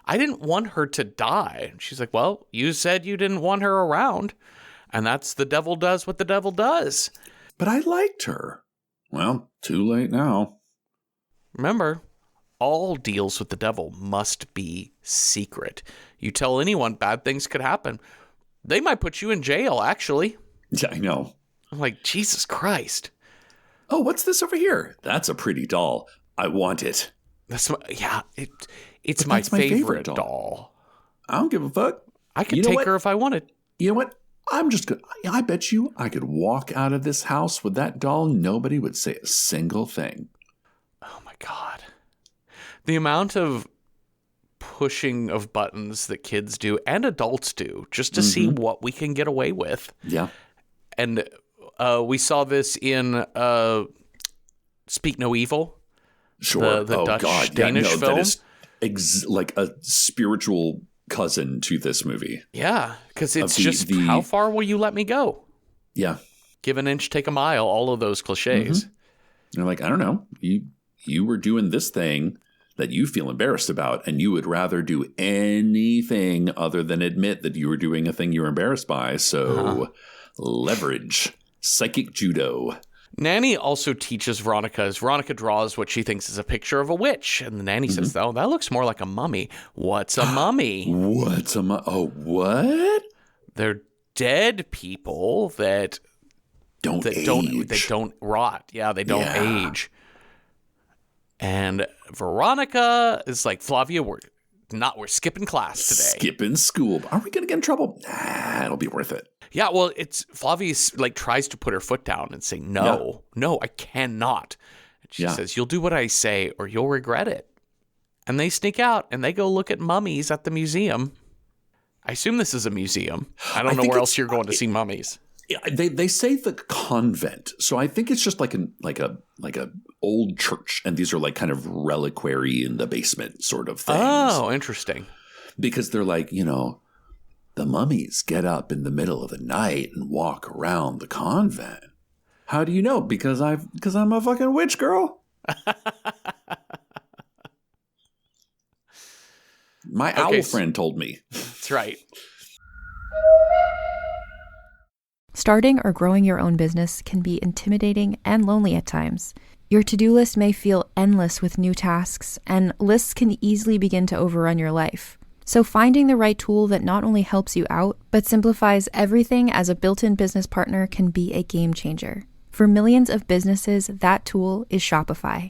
I didn't want her to die. She's like, well, you said you didn't want her around. And that's the devil does what the devil does. But I liked her. Well, too late now. Remember, all deals with the devil must be secret. You tell anyone, bad things could happen. They might put you in jail, actually. Yeah, I know. I'm like, Jesus Christ. Oh, what's this over here? That's a pretty doll. I want it. It's my favorite doll. I don't give a fuck. I could take her if I wanted. You know what? I bet you I could walk out of this house with that doll. Nobody would say a single thing. Oh my God. The amount of pushing of buttons that kids do and adults do just to see what we can get away with. Yeah. And we saw this in Speak No Evil. Sure. The Danish film. That is like a spiritual cousin to this movie. Yeah, because it's just how far will you let me go? Yeah. Give an inch, take a mile, all of those cliches. They're like, I don't know. You were doing this thing that you feel embarrassed about, and you would rather do anything other than admit that you were doing a thing you were embarrassed by. So leverage. Psychic judo. Nanny also teaches Veronica as Veronica draws what she thinks is a picture of a witch. And the nanny says, oh, that looks more like a mummy. What's a mummy? What's a mummy? Oh, what? They're dead people that don't age. They don't rot. Yeah, they don't age. And Veronica is like, Flavia, we're skipping class today. Skipping school. Are we going to get in trouble? Nah, it'll be worth it. Yeah, well, Flavia like tries to put her foot down and say, no, I cannot. And she says, you'll do what I say or you'll regret it. And they sneak out and they go look at mummies at the museum. I assume this is a museum. I don't know where else you're going to see mummies. Yeah, they say the convent, so I think it's just like a old church, and these are like kind of reliquary in the basement sort of things. Oh, interesting. Because they're like, the mummies get up in the middle of the night and walk around the convent. How do you know? Because I'm a fucking witch, girl. My owl friend told me. That's right. Starting or growing your own business can be intimidating and lonely at times. Your to-do list may feel endless with new tasks, and lists can easily begin to overrun your life. So finding the right tool that not only helps you out, but simplifies everything as a built-in business partner can be a game changer. For millions of businesses, that tool is Shopify.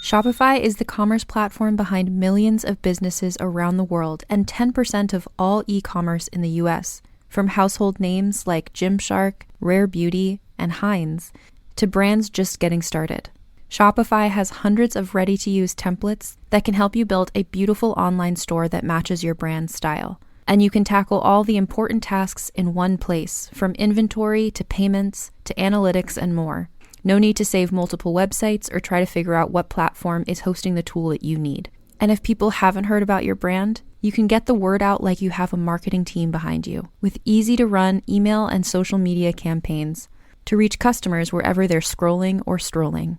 Shopify is the commerce platform behind millions of businesses around the world and 10% of all e-commerce in the US. From household names like Gymshark, Rare Beauty, and Heinz, to brands just getting started. Shopify has hundreds of ready-to-use templates that can help you build a beautiful online store that matches your brand's style. And you can tackle all the important tasks in one place, from inventory to payments to analytics and more. No need to save multiple websites or try to figure out what platform is hosting the tool that you need. And if people haven't heard about your brand, you can get the word out like you have a marketing team behind you, with easy-to-run email and social media campaigns to reach customers wherever they're scrolling or strolling.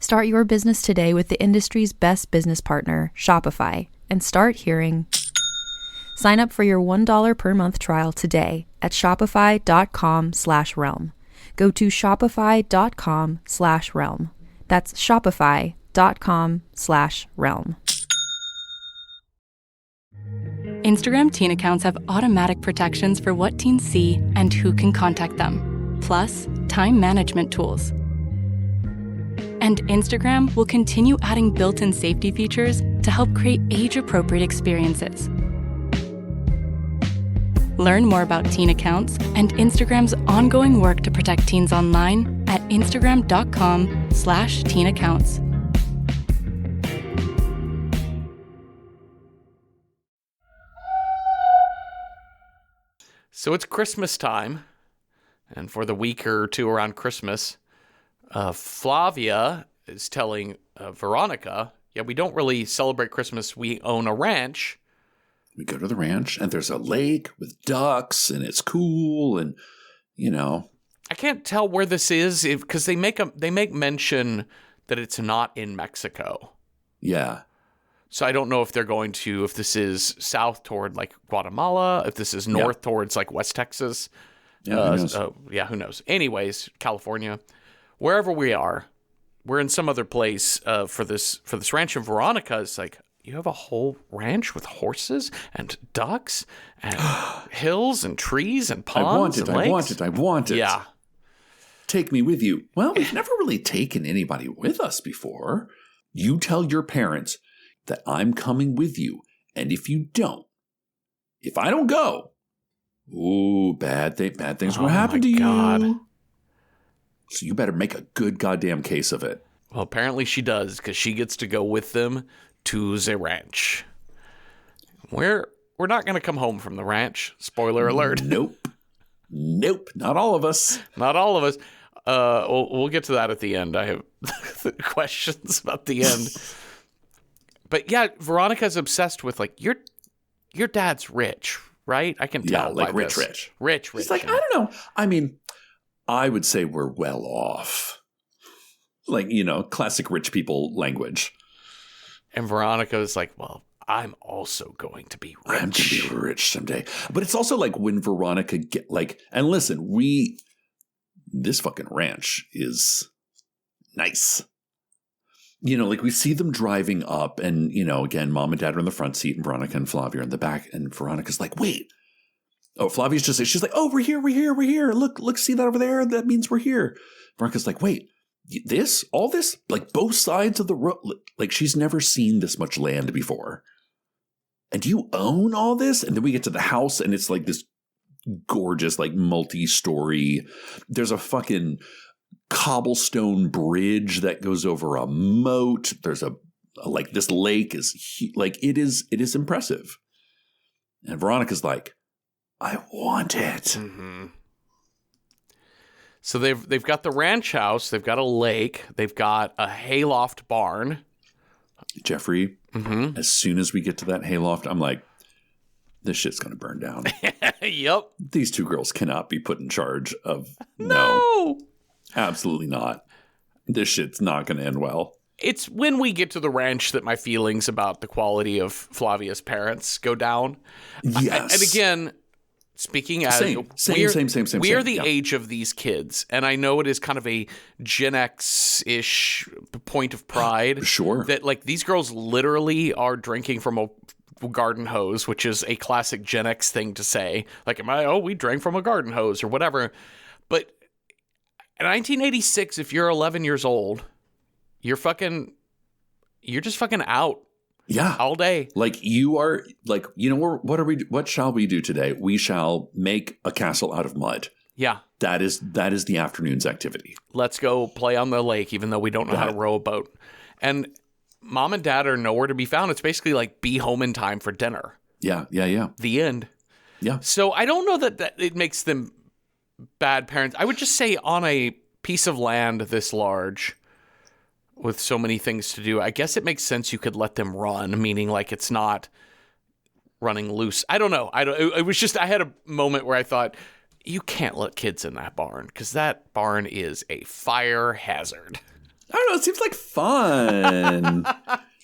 Start your business today with the industry's best business partner, Shopify, and start hearing. Sign up for your $1 per month trial today at shopify.com/realm. Go to shopify.com/realm. That's shopify.com/realm. Instagram teen accounts have automatic protections for what teens see and who can contact them, plus time management tools. And Instagram will continue adding built-in safety features to help create age-appropriate experiences. Learn more about teen accounts and Instagram's ongoing work to protect teens online at instagram.com/teen accounts. So it's Christmas time, and for the week or two around Christmas, Flavia is telling Veronica, yeah, we don't really celebrate Christmas. We own a ranch. We go to the ranch, and there's a lake with ducks, and it's cool, and, you know. I can't tell where this is because they make mention that it's not in Mexico. Yeah. So I don't know if this is south toward like Guatemala, if this is north towards like West Texas. Yeah, who knows? Who knows? Anyways, California, wherever we are, we're in some other place for this ranch. And Veronica is like, you have a whole ranch with horses and ducks and hills and trees and ponds and lakes? I want it. Yeah. Take me with you. Well, we've never really taken anybody with us before. You tell your parents that I'm coming with you. And if I don't go, bad things will happen to you. So you better make a good goddamn case of it. Well, apparently she does, because she gets to go with them to the ranch. We're not going to come home from the ranch. Spoiler alert. Nope. Not all of us. Not all of us. We'll get to that at the end. I have questions about the end. But yeah, Veronica's obsessed with like, your dad's rich, right? I can tell. Yeah, like by rich. Rich. It's like, I don't know. I mean, I would say we're well off. Like, classic rich people language. And Veronica is like, well, I'm also going to be rich. I'm going to be rich someday. But it's also like when Veronica and listen, this fucking ranch is nice. Like we see them driving up and, again, mom and dad are in the front seat and Veronica and Flavia are in the back. And Veronica's like, wait. Oh, Flavia's she's like, oh, we're here. Look, see that over there? That means we're here. Veronica's like, wait, all this, like both sides of the road, like she's never seen this much land before. And do you own all this? And then we get to the house and it's like this gorgeous, like multi-story. There's a fucking cobblestone bridge that goes over a moat. There's like this lake is like, it is impressive. And Veronica's like, I want it. Mm-hmm. So they've got the ranch house, they've got a lake, they've got a hayloft barn. Jeffrey, as soon as we get to that hayloft, I'm like, this shit's going to burn down. Yep. These two girls cannot be put in charge of. No. Absolutely not. This shit's not going to end well. It's when we get to the ranch that my feelings about the quality of Flavia's parents go down. Yes. And again, speaking as same. We are the age of these kids, and I know it is kind of a Gen X-ish point of pride. Sure. That like these girls literally are drinking from a garden hose, which is a classic Gen X thing to say. Like, we drank from a garden hose or whatever. But in 1986, if you're 11 years old, you're just fucking out. Yeah. All day. Like you are like, what shall we do today? We shall make a castle out of mud. Yeah. That is the afternoon's activity. Let's go play on the lake, even though we don't know how to row a boat. And mom and dad are nowhere to be found. It's basically like be home in time for dinner. Yeah. The end. Yeah. So I don't know that it makes them bad parents. I would just say on a piece of land this large with so many things to do, I guess it makes sense you could let them run, meaning like it's not running loose. I don't know. It was just, I had a moment where I thought, you can't let kids in that barn because that barn is a fire hazard. I don't know. It seems like fun.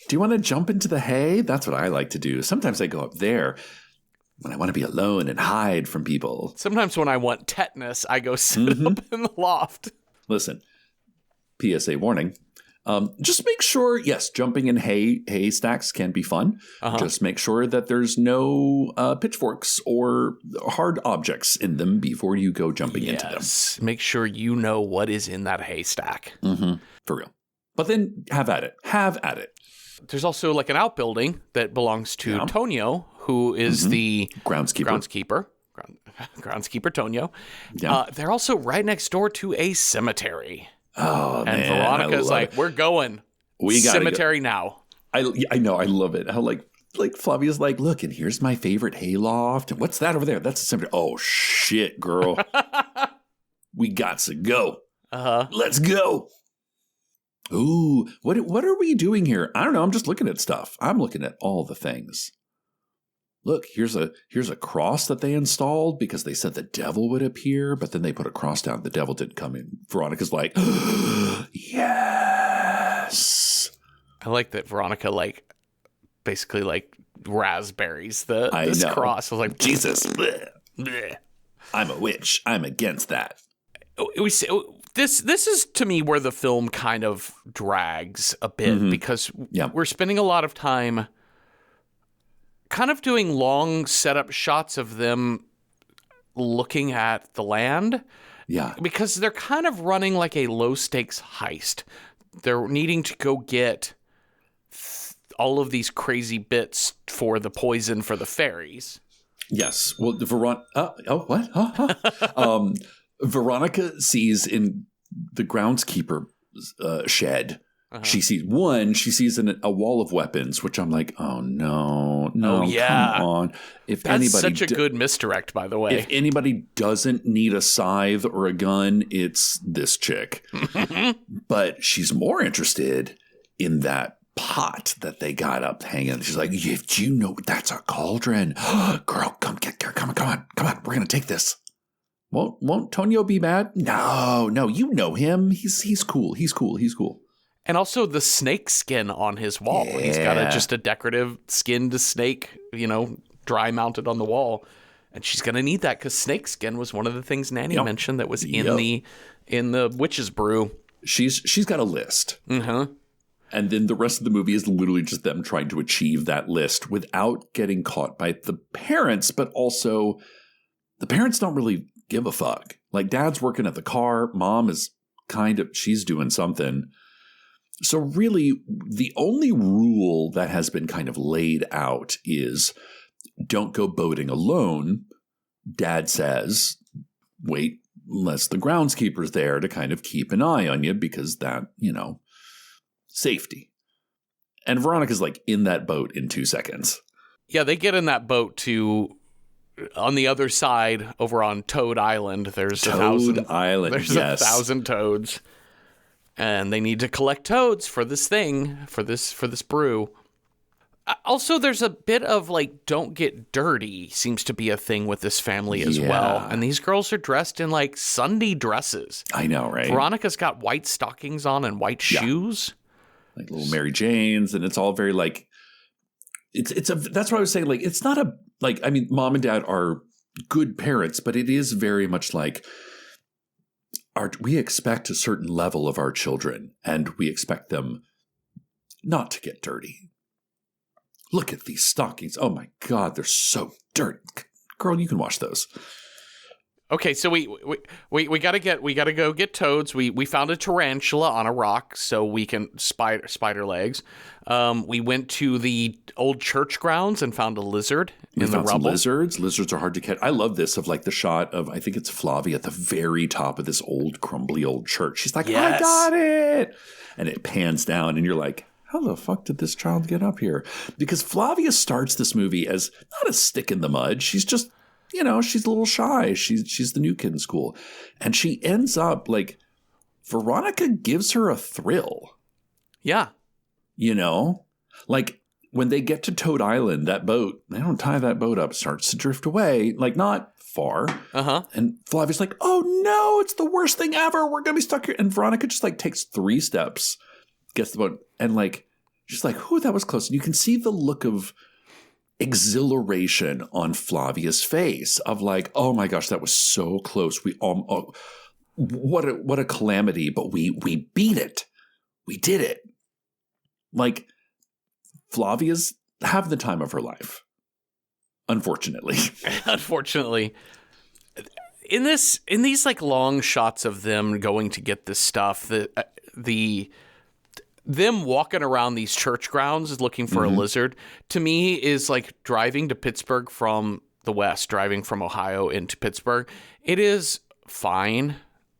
Do you want to jump into the hay? That's what I like to do. Sometimes I go up there when I want to be alone and hide from people. Sometimes when I want tetanus, I go sit up in the loft. Listen, PSA warning. Just make sure, yes, jumping in hay stacks can be fun. Just make sure that there's no pitchforks or hard objects in them before you go jumping into them. Make sure you know what is in that haystack. For real. But then have at it. Have at it. There's also like an outbuilding that belongs to Tonio, who is the groundskeeper. Groundskeeper Tonio. Yeah. They're also right next door to a cemetery. Oh, and man, Veronica's like, we're going. We got cemetery now. I know. I love it. How like Flavia's like, look, and here's my favorite hayloft. And what's that over there? That's a cemetery. Oh, shit, girl. We got to go. Let's go. Ooh, what are we doing here? I don't know. I'm just looking at stuff. I'm looking at all the things. Look, here's a cross that they installed because they said the devil would appear, but then they put a cross down. The devil didn't come in. Veronica's like, yes. I like that Veronica basically raspberries this cross. I was like, Jesus, bleh, bleh. I'm a witch. I'm against that. This is to me where the film kind of drags a bit because we're spending a lot of time kind of doing long setup shots of them looking at the land. Yeah. Because they're kind of running like a low stakes heist. They're needing to go get all of these crazy bits for the poison for the fairies. Yes. Well, what? Veronica sees in the groundskeeper shed. She sees a wall of weapons, which I'm like, oh no, come on. That's such a good misdirect, by the way. If anybody doesn't need a scythe or a gun, it's this chick. But she's more interested in that pot that they got up hanging. She's like, do you know that's a cauldron? Girl, come on. We're going to take this. Won't Tonio be mad? No, you know him. He's cool. He's cool. And also the snake skin on his wall. Yeah. He's got just a decorative skinned snake, dry mounted on the wall. And she's going to need that because snake skin was one of the things Nanny mentioned that was in the witch's brew. She's got a list. And then the rest of the movie is literally just them trying to achieve that list without getting caught by the parents, but also the parents don't really give a fuck. Like, dad's working at the car. Mom is she's doing something. So really, the only rule that has been kind of laid out is don't go boating alone. Dad says, wait, unless the groundskeeper's there to kind of keep an eye on you because that, safety. And Veronica's like in that boat in 2 seconds. Yeah, they get in that boat on the other side over on Toad Island. There's a thousand toads. And they need to collect toads for this thing, for this brew. Also, there's a bit of don't get dirty seems to be a thing with this family as well. And these girls are dressed in Sunday dresses. I know, right? Veronica's got white stockings on and white shoes. Like little Mary Janes. And it's all very that's what I was saying. It's not mom and dad are good parents, but it is very much we expect a certain level of our children, and we expect them not to get dirty. Look at these stockings. Oh my God, they're so dirty. Girl, you can wash those. Okay, so we gotta go get toads. We found a tarantula on a rock, so we can spider legs. We went to the old church grounds and found a lizard in the rubble. Some lizards. Lizards are hard to catch. I love this of the shot of I think it's Flavia at the very top of this old crumbly old church. She's like, yes. I got it, and it pans down, and you're like, how the fuck did this child get up here? Because Flavia starts this movie as not a stick in the mud. She's just she's a little shy. She's the new kid in school. And she ends up Veronica gives her a thrill. Yeah. You know? Like, when they get to Toad Island, that boat, they don't tie that boat up, starts to drift away. Like, not far. Uh-huh. And Flavia's like, oh no, it's the worst thing ever. We're going to be stuck here. And Veronica just like takes 3 steps, gets the boat, and like, she's like, oh, that was close. And you can see the look of exhilaration on Flavia's face of like, oh my gosh, that was so close. We what a calamity, but we beat it. We did it. Like, Flavia's have the time of her life. Unfortunately. Unfortunately. In these like long shots of them going to get this stuff, them walking around these church grounds looking for a lizard, to me is like driving to Pittsburgh from the West, driving from Ohio into Pittsburgh. It is fine.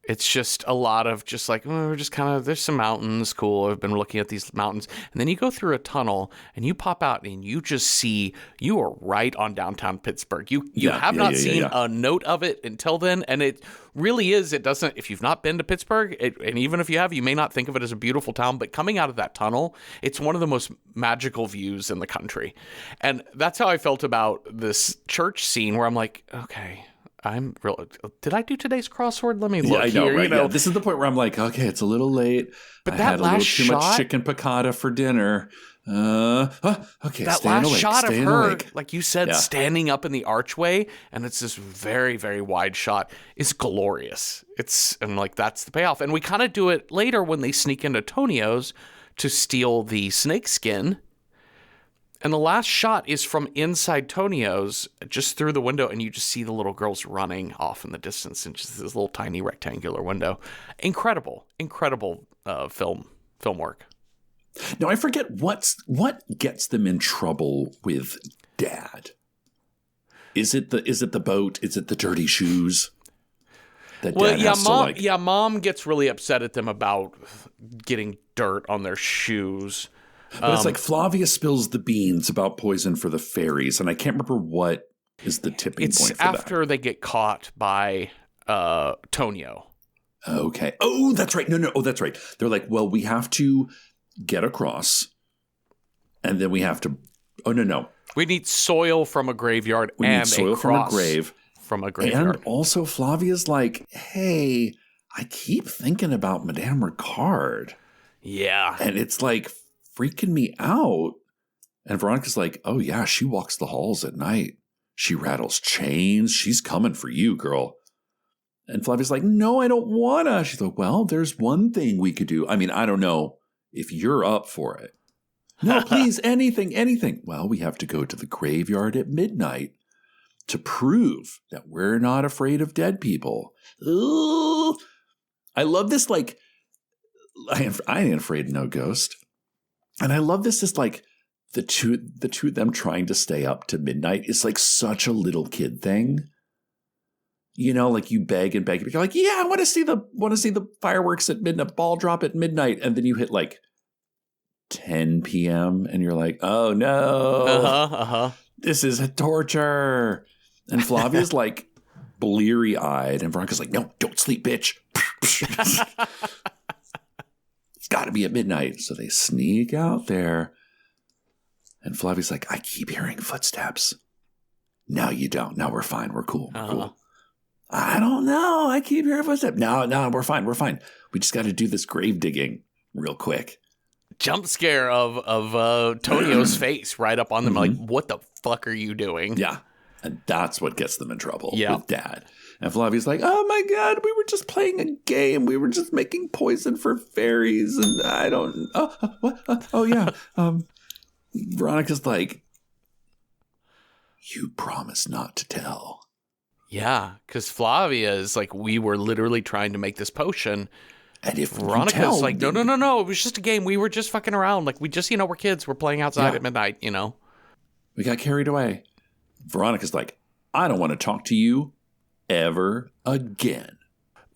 It's just a lot of just like, we're just kind of, there's some mountains, cool. I've been looking at these mountains. And then you go through a tunnel and you pop out and you just see, you are right on downtown Pittsburgh. You have not seen a note of it until then. And it really is, it doesn't, if you've not been to Pittsburgh, and even if you have, you may not think of it as a beautiful town, but coming out of that tunnel, it's one of the most magical views in the country. And that's how I felt about this church scene where I'm like, okay, did I do today's crossword? Let me look I know, here. right? You know? Yeah, this is the point where I'm like, okay, it's a little late. But I that had a little last too shot, much chicken piccata for dinner. Okay, that last shot of her, like you said, standing up in the archway, and it's this very, very wide shot, is glorious. And like that's the payoff. And we kind of do it later when they sneak into Tonio's to steal the snake skin. And the last shot is from inside Tonio's, just through the window, and you just see the little girls running off in the distance in just this little tiny rectangular window. Incredible film work. Now I forget what gets them in trouble with Dad. Is it the boat? Is it the dirty shoes? Mom gets really upset at them about getting dirt on their shoes. But it's like Flavia spills the beans about poison for the fairies, and I can't remember what is the tipping point for that. It's after they get caught by Tonio. Okay. Oh, that's right. No. Oh, that's right. They're like, well, we have to get across, and then we have to. Oh, no. We need soil from a graveyard need soil from a grave. From a graveyard. And also, Flavia's like, hey, I keep thinking about Madame Ricard. Yeah. And it's like freaking me out. And Veronica's like, oh yeah, she walks the halls at night. She rattles chains. She's coming for you, girl. And Flavia's like, no, I don't wanna. She's like, well, there's one thing we could do. I mean, I don't know if you're up for it. No, please, anything. Well, we have to go to the graveyard at midnight to prove that we're not afraid of dead people. Ugh. I love this, like, I ain't afraid of no ghost. And I love this is like the two of them trying to stay up to midnight is like such a little kid thing. You know, like you beg and beg. You're like, yeah, I want to see the fireworks at midnight, ball drop at midnight. And then you hit like 10 p.m. and you're like, oh no, this is a torture. And Flavia's like bleary eyed and Veronica's like, no, don't sleep, bitch. It's got to be at midnight. So they sneak out there. And Flavia's like, I keep hearing footsteps. No, you don't. No, we're fine. We're cool. We're cool. I don't know. I keep hearing footsteps. No, we're fine. We just got to do this grave digging real quick. Jump scare of Tonio's face right up on them. Like, what the fuck are you doing? Yeah. And that's what gets them in trouble with Dad. And Flavia's like, oh my God, we were just playing a game. We were just making poison for fairies. And I don't, yeah. Veronica's like, you promised not to tell. Yeah, because Flavia is like, we were literally trying to make this potion. And if Veronica's like, no, it was just a game. We were just fucking around. Like, we just, we're kids. We're playing outside at midnight, We got carried away. Veronica's like, I don't want to talk to you ever again.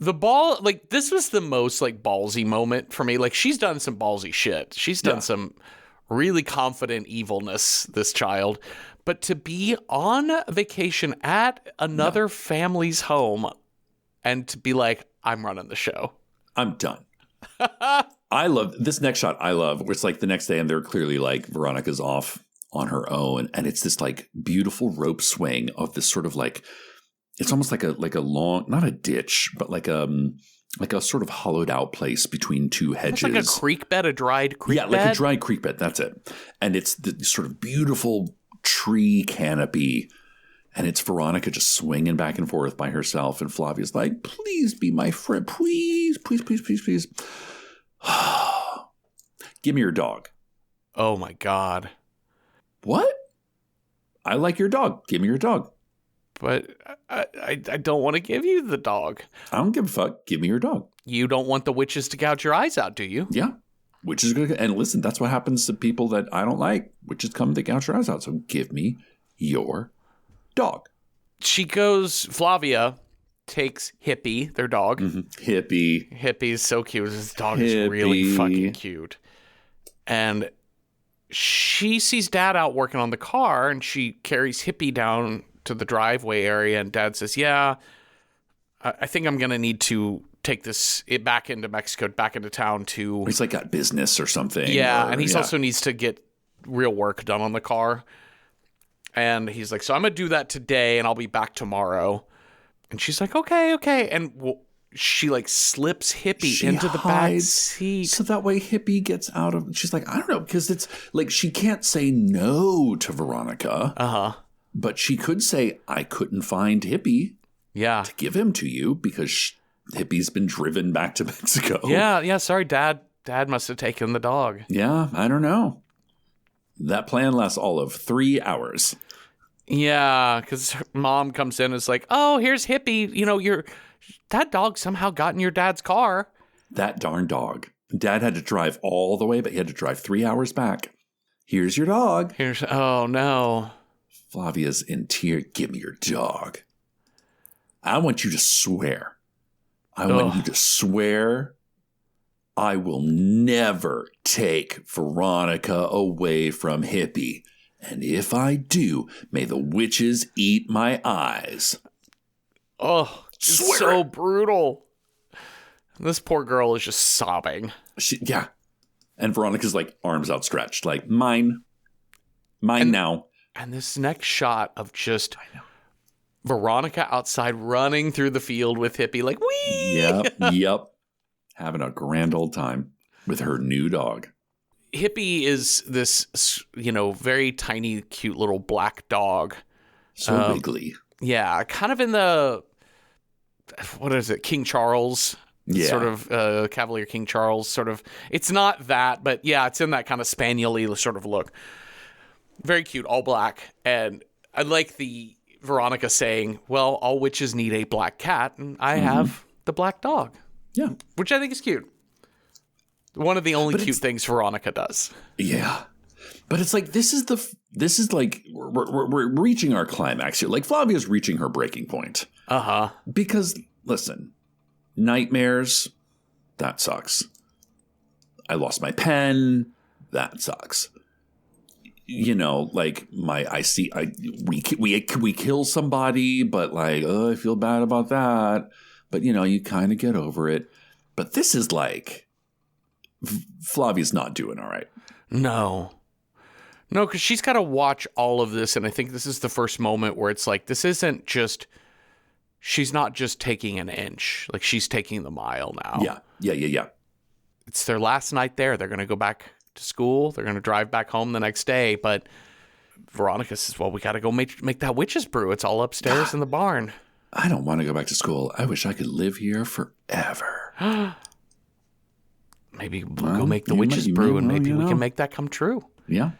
This was the most like ballsy moment for me. Like, she's done some ballsy shit. She's done some really confident evilness, this child. But to be on vacation at another family's home and to be like, I'm running the show. I'm done. I love this next shot. I love where it's like the next day and they're clearly like Veronica's off on her own. And it's this like beautiful rope swing of this sort of like, it's almost like a long, not a ditch, but like a sort of hollowed out place between two hedges. It's like a creek bed, a dried creek bed. Yeah, like a dried creek bed. That's it. And it's the sort of beautiful tree canopy. And it's Veronica just swinging back and forth by herself. And Flavia's like, please be my friend. Please, please, please, please, please. Give me your dog. Oh, my God. What? I like your dog. Give me your dog. But I don't want to give you the dog. I don't give a fuck. Give me your dog. You don't want the witches to gouge your eyes out, do you? Yeah. Witches are good. And listen, that's what happens to people that I don't like. Witches come, they gouge your eyes out. So give me your dog. She goes, Flavia takes Hippie, their dog. Mm-hmm. Hippie. Hippie is so cute. This dog is really fucking cute. And she sees Dad out working on the car, and she carries Hippie down to the driveway area, and Dad says, yeah, I think I'm going to need to take it back into Mexico, back into town to... He's like got business or something. Yeah, and he also needs to get real work done on the car. And he's like, so I'm going to do that today, and I'll be back tomorrow. And she's like, okay. And she like slips Hippie into the back seat. So that way Hippie gets out of... She's like, I don't know, because it's like she can't say no to Veronica. Uh-huh. But she could say, I couldn't find Hippie to give him to you because Hippie's been driven back to Mexico. Yeah, sorry, Dad. Dad must have taken the dog. Yeah, I don't know. That plan lasts all of 3 hours. Yeah, because Mom comes in and is like, oh, here's Hippie. You know, that dog somehow got in your dad's car. That darn dog. Dad had to drive all the way, but he had to drive 3 hours back. Here's your dog. Oh, no. Flavia's in tears. Give me your dog. I want you to swear. I want you to swear I will never take Veronica away from Hippie. And if I do, may the witches eat my eyes. Oh, it's so brutal. This poor girl is just sobbing. Yeah. And Veronica's like arms outstretched, like mine now. And this next shot of just Veronica outside running through the field with Hippie, like, wee! Yep. Having a grand old time with her new dog. Hippie is this, very tiny, cute little black dog. So wiggly. Yeah, kind of in the, what is it, King Charles? Yeah. Sort of Cavalier King Charles, sort of. It's not that, but yeah, it's in that kind of spaniel-y sort of look. Very cute, all black. And I like the Veronica saying, well, all witches need a black cat, and I have the black dog. Yeah. Which I think is cute. One of the only cute things Veronica does. Yeah. But it's like, this is like, we're reaching our climax here. Like, Flavia's reaching her breaking point. Uh-huh. Because, listen, nightmares, that sucks. I lost my pen, that sucks. Like we kill somebody, but like, oh, I feel bad about that. But you kind of get over it. But this is like, Flavia's not doing all right. No, because she's got to watch all of this, and I think this is the first moment where it's like, this isn't just. She's not just taking an inch, like she's taking the mile now. Yeah. It's their last night there. They're going to go back to school. They're going to drive back home the next day. But Veronica says, well, we got to go make that witch's brew. It's all upstairs in the barn. I don't want to go back to school. I wish I could live here forever. Maybe we'll go make the witch's brew, and maybe we can make that come true. Yeah.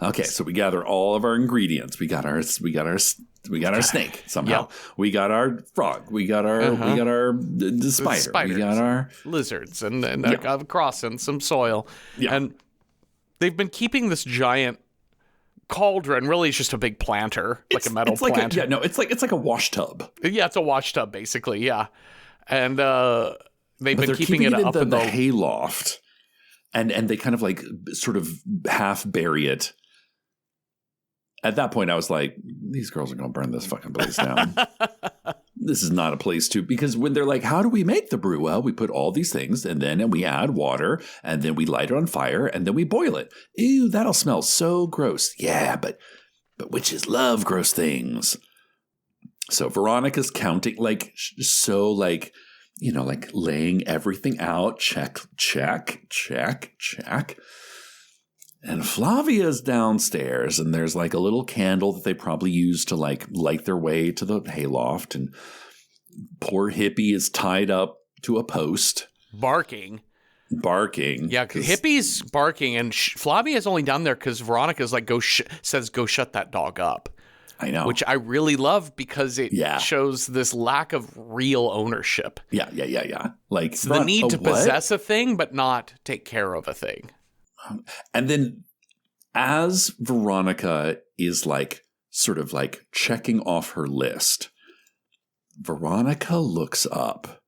Okay, so we gather all of our ingredients. We got our snake somehow. Yep. We got our frog. We got our the spider. Spiders, we got our lizards and a cross and some soil. Yeah. And they've been keeping this giant cauldron. Really, it's just a big planter, like a metal planter. It's like a wash tub. Yeah, it's a wash tub basically. Yeah, and they've been keeping it up in the hayloft, and they kind of like sort of half bury it. At that point, I was like, these girls are going to burn this fucking place down. this is not a place to, because when they're like, how do we make the brew? Well, we put all these things and then we add water and then we light it on fire and then we boil it. Ew, that'll smell so gross. Yeah, but witches love gross things. So Veronica's counting, like, so like, you know, like laying everything out. Check, check, check, check. And Flavia's downstairs, and there's like a little candle that they probably use to like light their way to the hayloft. And poor Hippie is tied up to a post. Barking. Yeah, because Hippie's barking, and Flavia's only down there because Veronica's like, go shut that dog up. I know. Which I really love because it shows this lack of real ownership. Yeah. Like it's the need to possess a thing, but not take care of a thing. And then as Veronica is like sort of like checking off her list, Veronica looks up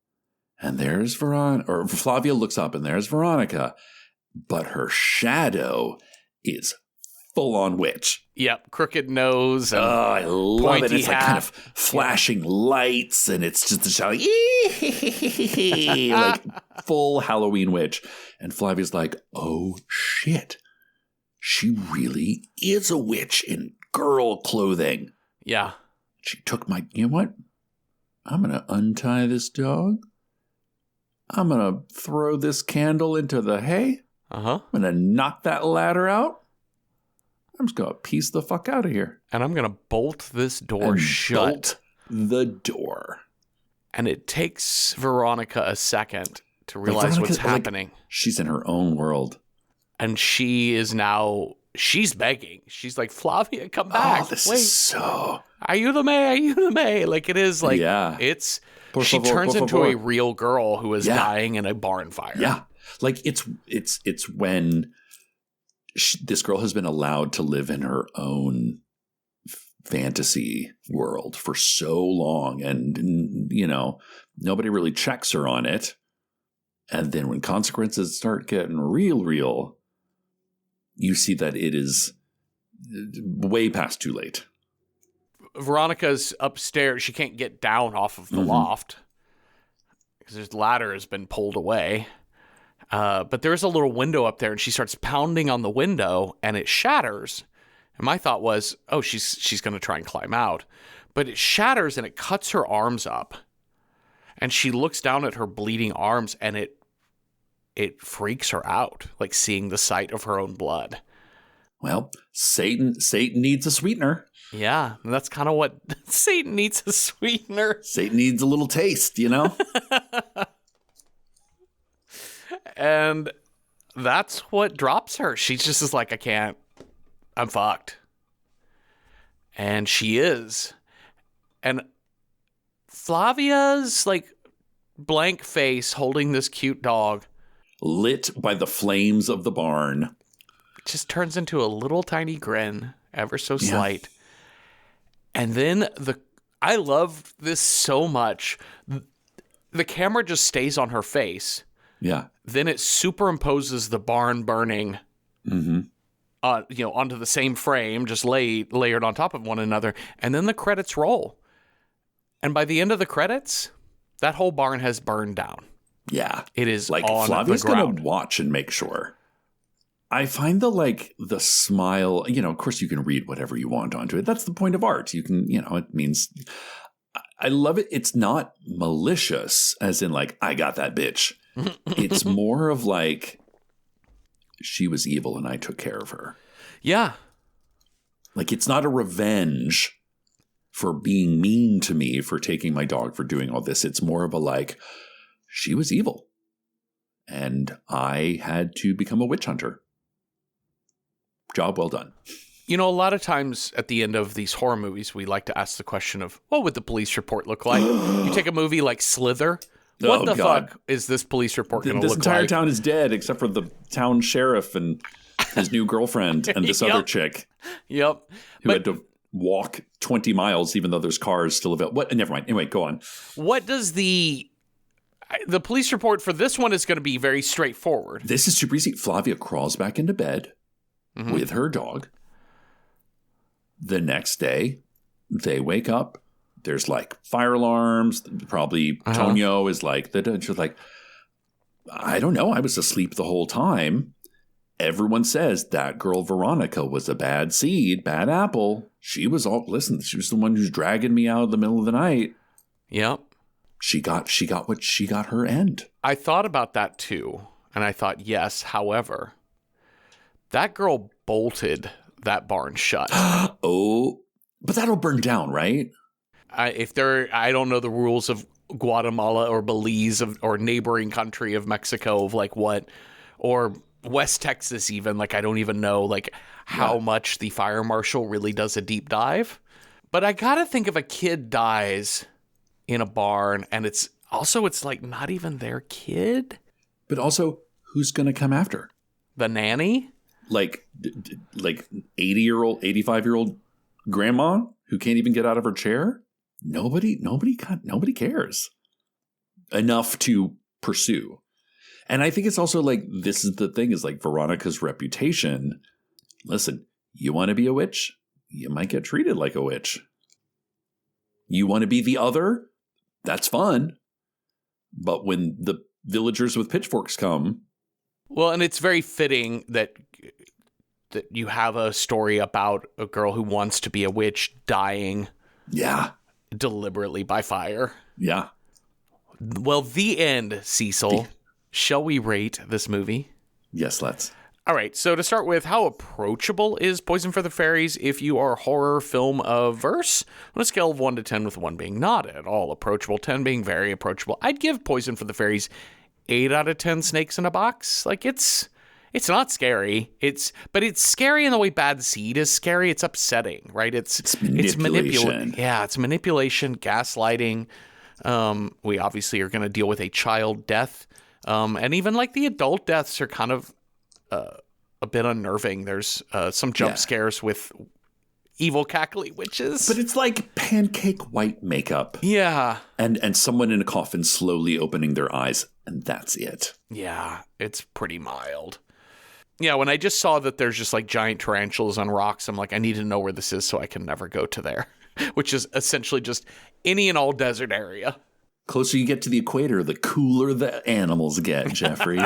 and there's Flavia looks up and there's Veronica, but her shadow is full on witch. Yep, crooked nose. And I love it. It's hat. like kind of flashing lights, and it's just a shadow, like full Halloween witch. And Flavia's like, oh shit, she really is a witch in girl clothing. Yeah. She took my, you know what? I'm going to untie this dog. I'm going to throw this candle into the hay. Uh-huh. I'm going to knock that ladder out. I'm just going to piece the fuck out of here. And I'm going to bolt this door shut. Bolt the door. And it takes Veronica a second to realize what's happening. Like, she's in her own world. And she's begging. She's like, Flavia, come back. Oh, this is so... Ayúdame. Like, it is like, it's... She turns into a real girl who is dying in a barn fire. Yeah. Like, it's when... this girl has been allowed to live in her own fantasy world for so long. And, you know, nobody really checks her on it. And then when consequences start getting real, you see that it is way past too late. Veronica's upstairs. She can't get down off of the loft because this ladder has been pulled away. But there is a little window up there, and she starts pounding on the window, and it shatters. And my thought was, oh, she's going to try and climb out. But it shatters, and it cuts her arms up. And she looks down at her bleeding arms, and it freaks her out, like seeing the sight of her own blood. Well, Satan needs a sweetener. Yeah, that's kind of what Satan needs, a sweetener. Satan needs a little taste, you know? And that's what drops her. She just is like, I'm fucked. And she is. And Flavia's like blank face holding this cute dog, lit by the flames of the barn, just turns into a little tiny grin, ever so slight. And then I love this so much. The camera just stays on her face. Yeah. Then it superimposes the barn burning, onto the same frame, just layered on top of one another. And then the credits roll. And by the end of the credits, that whole barn has burned down. Yeah. It is like on Flavia's the ground. Gonna watch and make sure. I find the smile, of course you can read whatever you want onto it. That's the point of art. You can, it means, I love it. It's not malicious as in like, I got that bitch. It's more of like, she was evil and I took care of her. Yeah. Like, it's not a revenge for being mean to me, for taking my dog, for doing all this. It's more of a like, she was evil and I had to become a witch hunter. Job well done. A lot of times at the end of these horror movies, we like to ask the question of, what would the police report look like? You take a movie like Slither. What the fuck is this police report going to look like? This entire town is dead except for the town sheriff and his new girlfriend and this other chick. Yep. Who had to walk 20 miles even though there's cars still available. What? Never mind. Anyway, go on. What does the police report for this one is going to be very straightforward. This is super easy. Flavia crawls back into bed with her dog. The next day, they wake up. there's like fire alarms. Probably Tonio is like, she's like, I don't know. I was asleep the whole time. Everyone says that girl Veronica was a bad seed, bad apple. She was the one who's dragging me out of the middle of the night. Yep. She got her end. I thought about that too. And I thought, yes, however, that girl bolted that barn shut. Oh, but that'll burn down, right? I don't know the rules of Guatemala or Belize or neighboring country of Mexico of like what, or West Texas even, like I don't even know like how much the fire marshal really does a deep dive. But I gotta think if a kid dies in a barn and it's like not even their kid. But also, who's gonna come after? The nanny? Like 80-year-old, 85-year-old grandma who can't even get out of her chair? Nobody cares enough to pursue. And I think it's also like, this is the thing, is like Veronica's reputation. Listen, you want to be a witch? You might get treated like a witch. You want to be the other? That's fun. But when the villagers with pitchforks come. Well, and it's very fitting that you have a story about a girl who wants to be a witch dying. Yeah. Deliberately by fire. Yeah. Well, the end, Cecil. Shall we rate this movie? Yes, let's. All right, so to start with, how approachable is Poison for the Fairies if you are horror film averse? On a scale of 1 to 10, with 1 being not at all approachable, 10 being very approachable, I'd give Poison for the Fairies 8 out of 10 snakes in a box. Like, it's not scary. But it's scary in the way Bad Seed is scary. It's upsetting, right? It's manipulation. It's manipulation, gaslighting. We obviously are going to deal with a child death. And even like the adult deaths are kind of a bit unnerving. There's some jump scares with evil cackly witches. But it's like pancake white makeup. Yeah. And someone in a coffin slowly opening their eyes, and that's it. Yeah, it's pretty mild. Yeah, when I just saw that there's just like giant tarantulas on rocks, I'm like, I need to know where this is so I can never go to there, which is essentially just any and all desert area. Closer you get to the equator, the cooler the animals get, Jeffrey.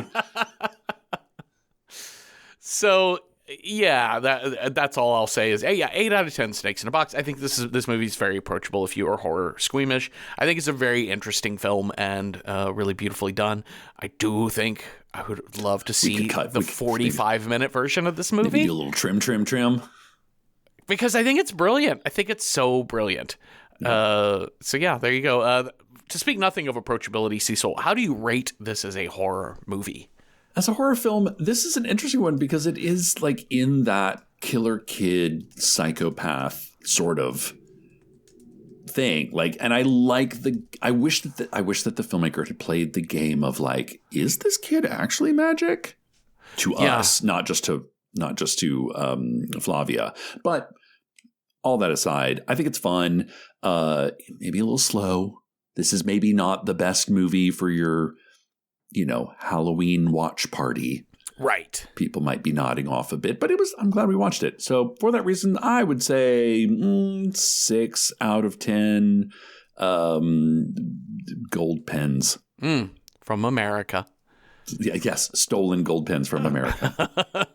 So, yeah, that's all I'll say is, 8 out of 10 snakes in a box. I think this movie is very approachable if you are horror squeamish. I think it's a very interesting film and really beautifully done. I do think I would love to see the 45-minute version of this movie. Maybe do a little trim. Because I think it's brilliant. I think it's so brilliant. So yeah, there you go. To speak nothing of approachability, Cecil, how do you rate this as a horror movie? As a horror film, this is an interesting one because it is like in that killer kid psychopath sort of thing. Like, and I like I wish that the filmmaker had played the game of like, is this kid actually magic? To us, not just to Flavia. But all that aside, I think it's fun. Maybe a little slow. This is maybe not the best movie for your, Halloween watch party. Right. People might be nodding off a bit, but I'm glad we watched it. So for that reason, I would say 6 out of 10 gold pens. From America. Yes, stolen gold pens from America.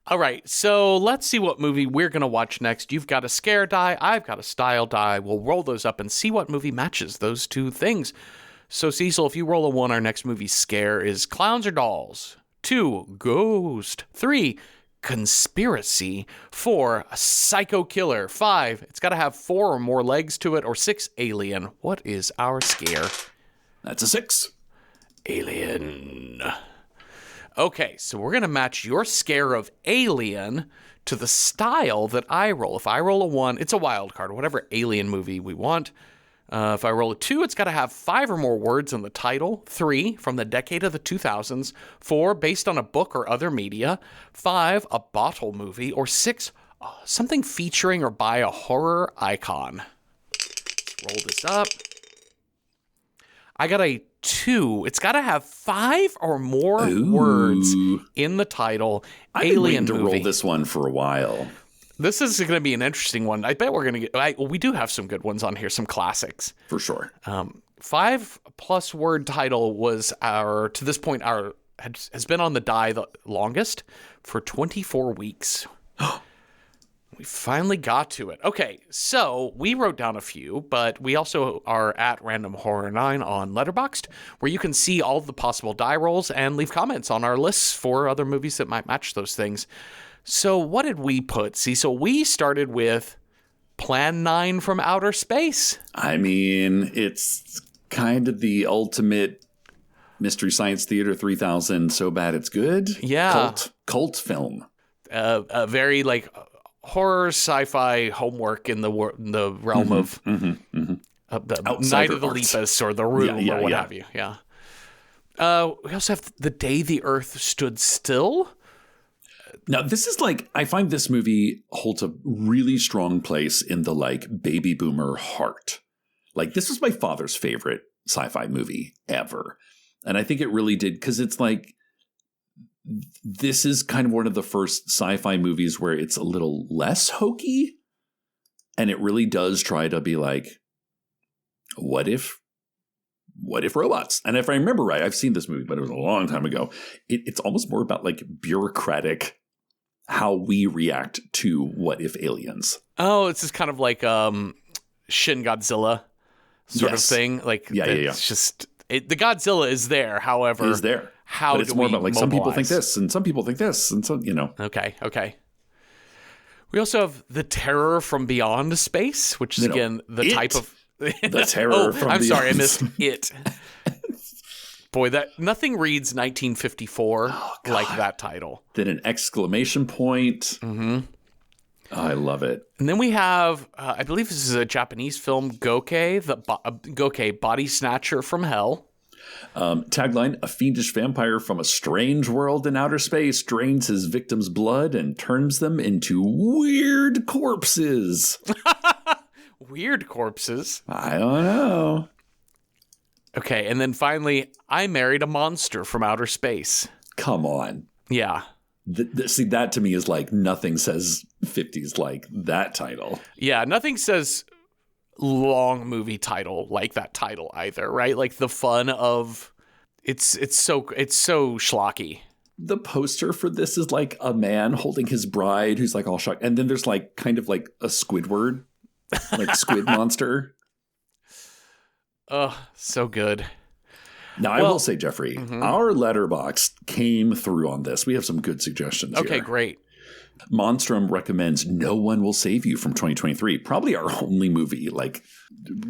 All right, so let's see what movie we're going to watch next. You've got a scare die, I've got a style die. We'll roll those up and see what movie matches those two things. So, Cecil, if you roll a 1, our next movie scare is Clowns or Dolls. 2, Ghost. 3, Conspiracy. 4, a Psycho Killer. 5, it's got to have 4 or more legs to it. Or 6, Alien. What is our scare? That's a 6. Alien. Okay, so we're going to match your scare of Alien to the style that I roll. If I roll a 1, it's a wild card, whatever Alien movie we want. If I roll a 2, it's got to have 5 or more words in the title. 3, from the decade of the 2000s. 4, based on a book or other media. 5, a bottle movie. Or 6, something featuring or by a horror icon. Let's roll this up. I got a 2. It's got to have 5 or more words in the title. I've been waiting to roll this one for a while. This is going to be an interesting one. I bet we're going to get... we do have some good ones on here, some classics. For sure. 5+ word title was to this point, has been on the die the longest for 24 weeks. We finally got to it. Okay, so we wrote down a few, but we also are at Random Horror 9 on Letterboxd, where you can see all the possible die rolls and leave comments on our lists for other movies that might match those things. So what did we put? See, so we started with Plan 9 from Outer Space. I mean, it's kind of the ultimate Mystery Science Theater 3000, so bad it's good. Yeah. Cult film. A very like horror sci-fi homework in the realm of the Night of the Lepus or The Room or what have you. Yeah. We also have The Day the Earth Stood Still. Now, this is like, I find this movie holds a really strong place in the like baby boomer heart. Like, this was my father's favorite sci-fi movie ever. And I think it really did, because it's like, this is kind of one of the first sci-fi movies where it's a little less hokey. And it really does try to be like, what if robots? And if I remember right, I've seen this movie, but it was a long time ago. It's almost more about like bureaucratic, how we react to what if aliens. Oh, it's just kind of like Shin Godzilla sort of thing. Like, it's just the Godzilla is there. However, how but it's do more we about like mobilize? some people think this and some people think this and so, you know. Okay. We also have The Terror from Beyond Space, which is again the type of The Terror from I'm Beyond. sorry, I missed it. Boy, that nothing reads 1954 like that title. Then an exclamation point. Mm-hmm. I love it. And then we have, I believe this is a Japanese film, Gokei, Body Snatcher from Hell. Tagline, a fiendish vampire from a strange world in outer space drains his victims' blood and turns them into weird corpses. Weird corpses? I don't know. Okay, and then finally, I Married a Monster from Outer Space. Come on. Yeah. See, that to me is like nothing says 50s like that title. Yeah, nothing says long movie title like that title either, right? Like the fun of it's so schlocky. The poster for this is like a man holding his bride who's like all shocked, and then there's like kind of like a Squidward, like squid monster. Oh, so good. Now, I will say, Jeffrey, our letterbox came through on this. We have some good suggestions here. Okay, great. Monstrum recommends No One Will Save You from 2023. Probably our only movie, like,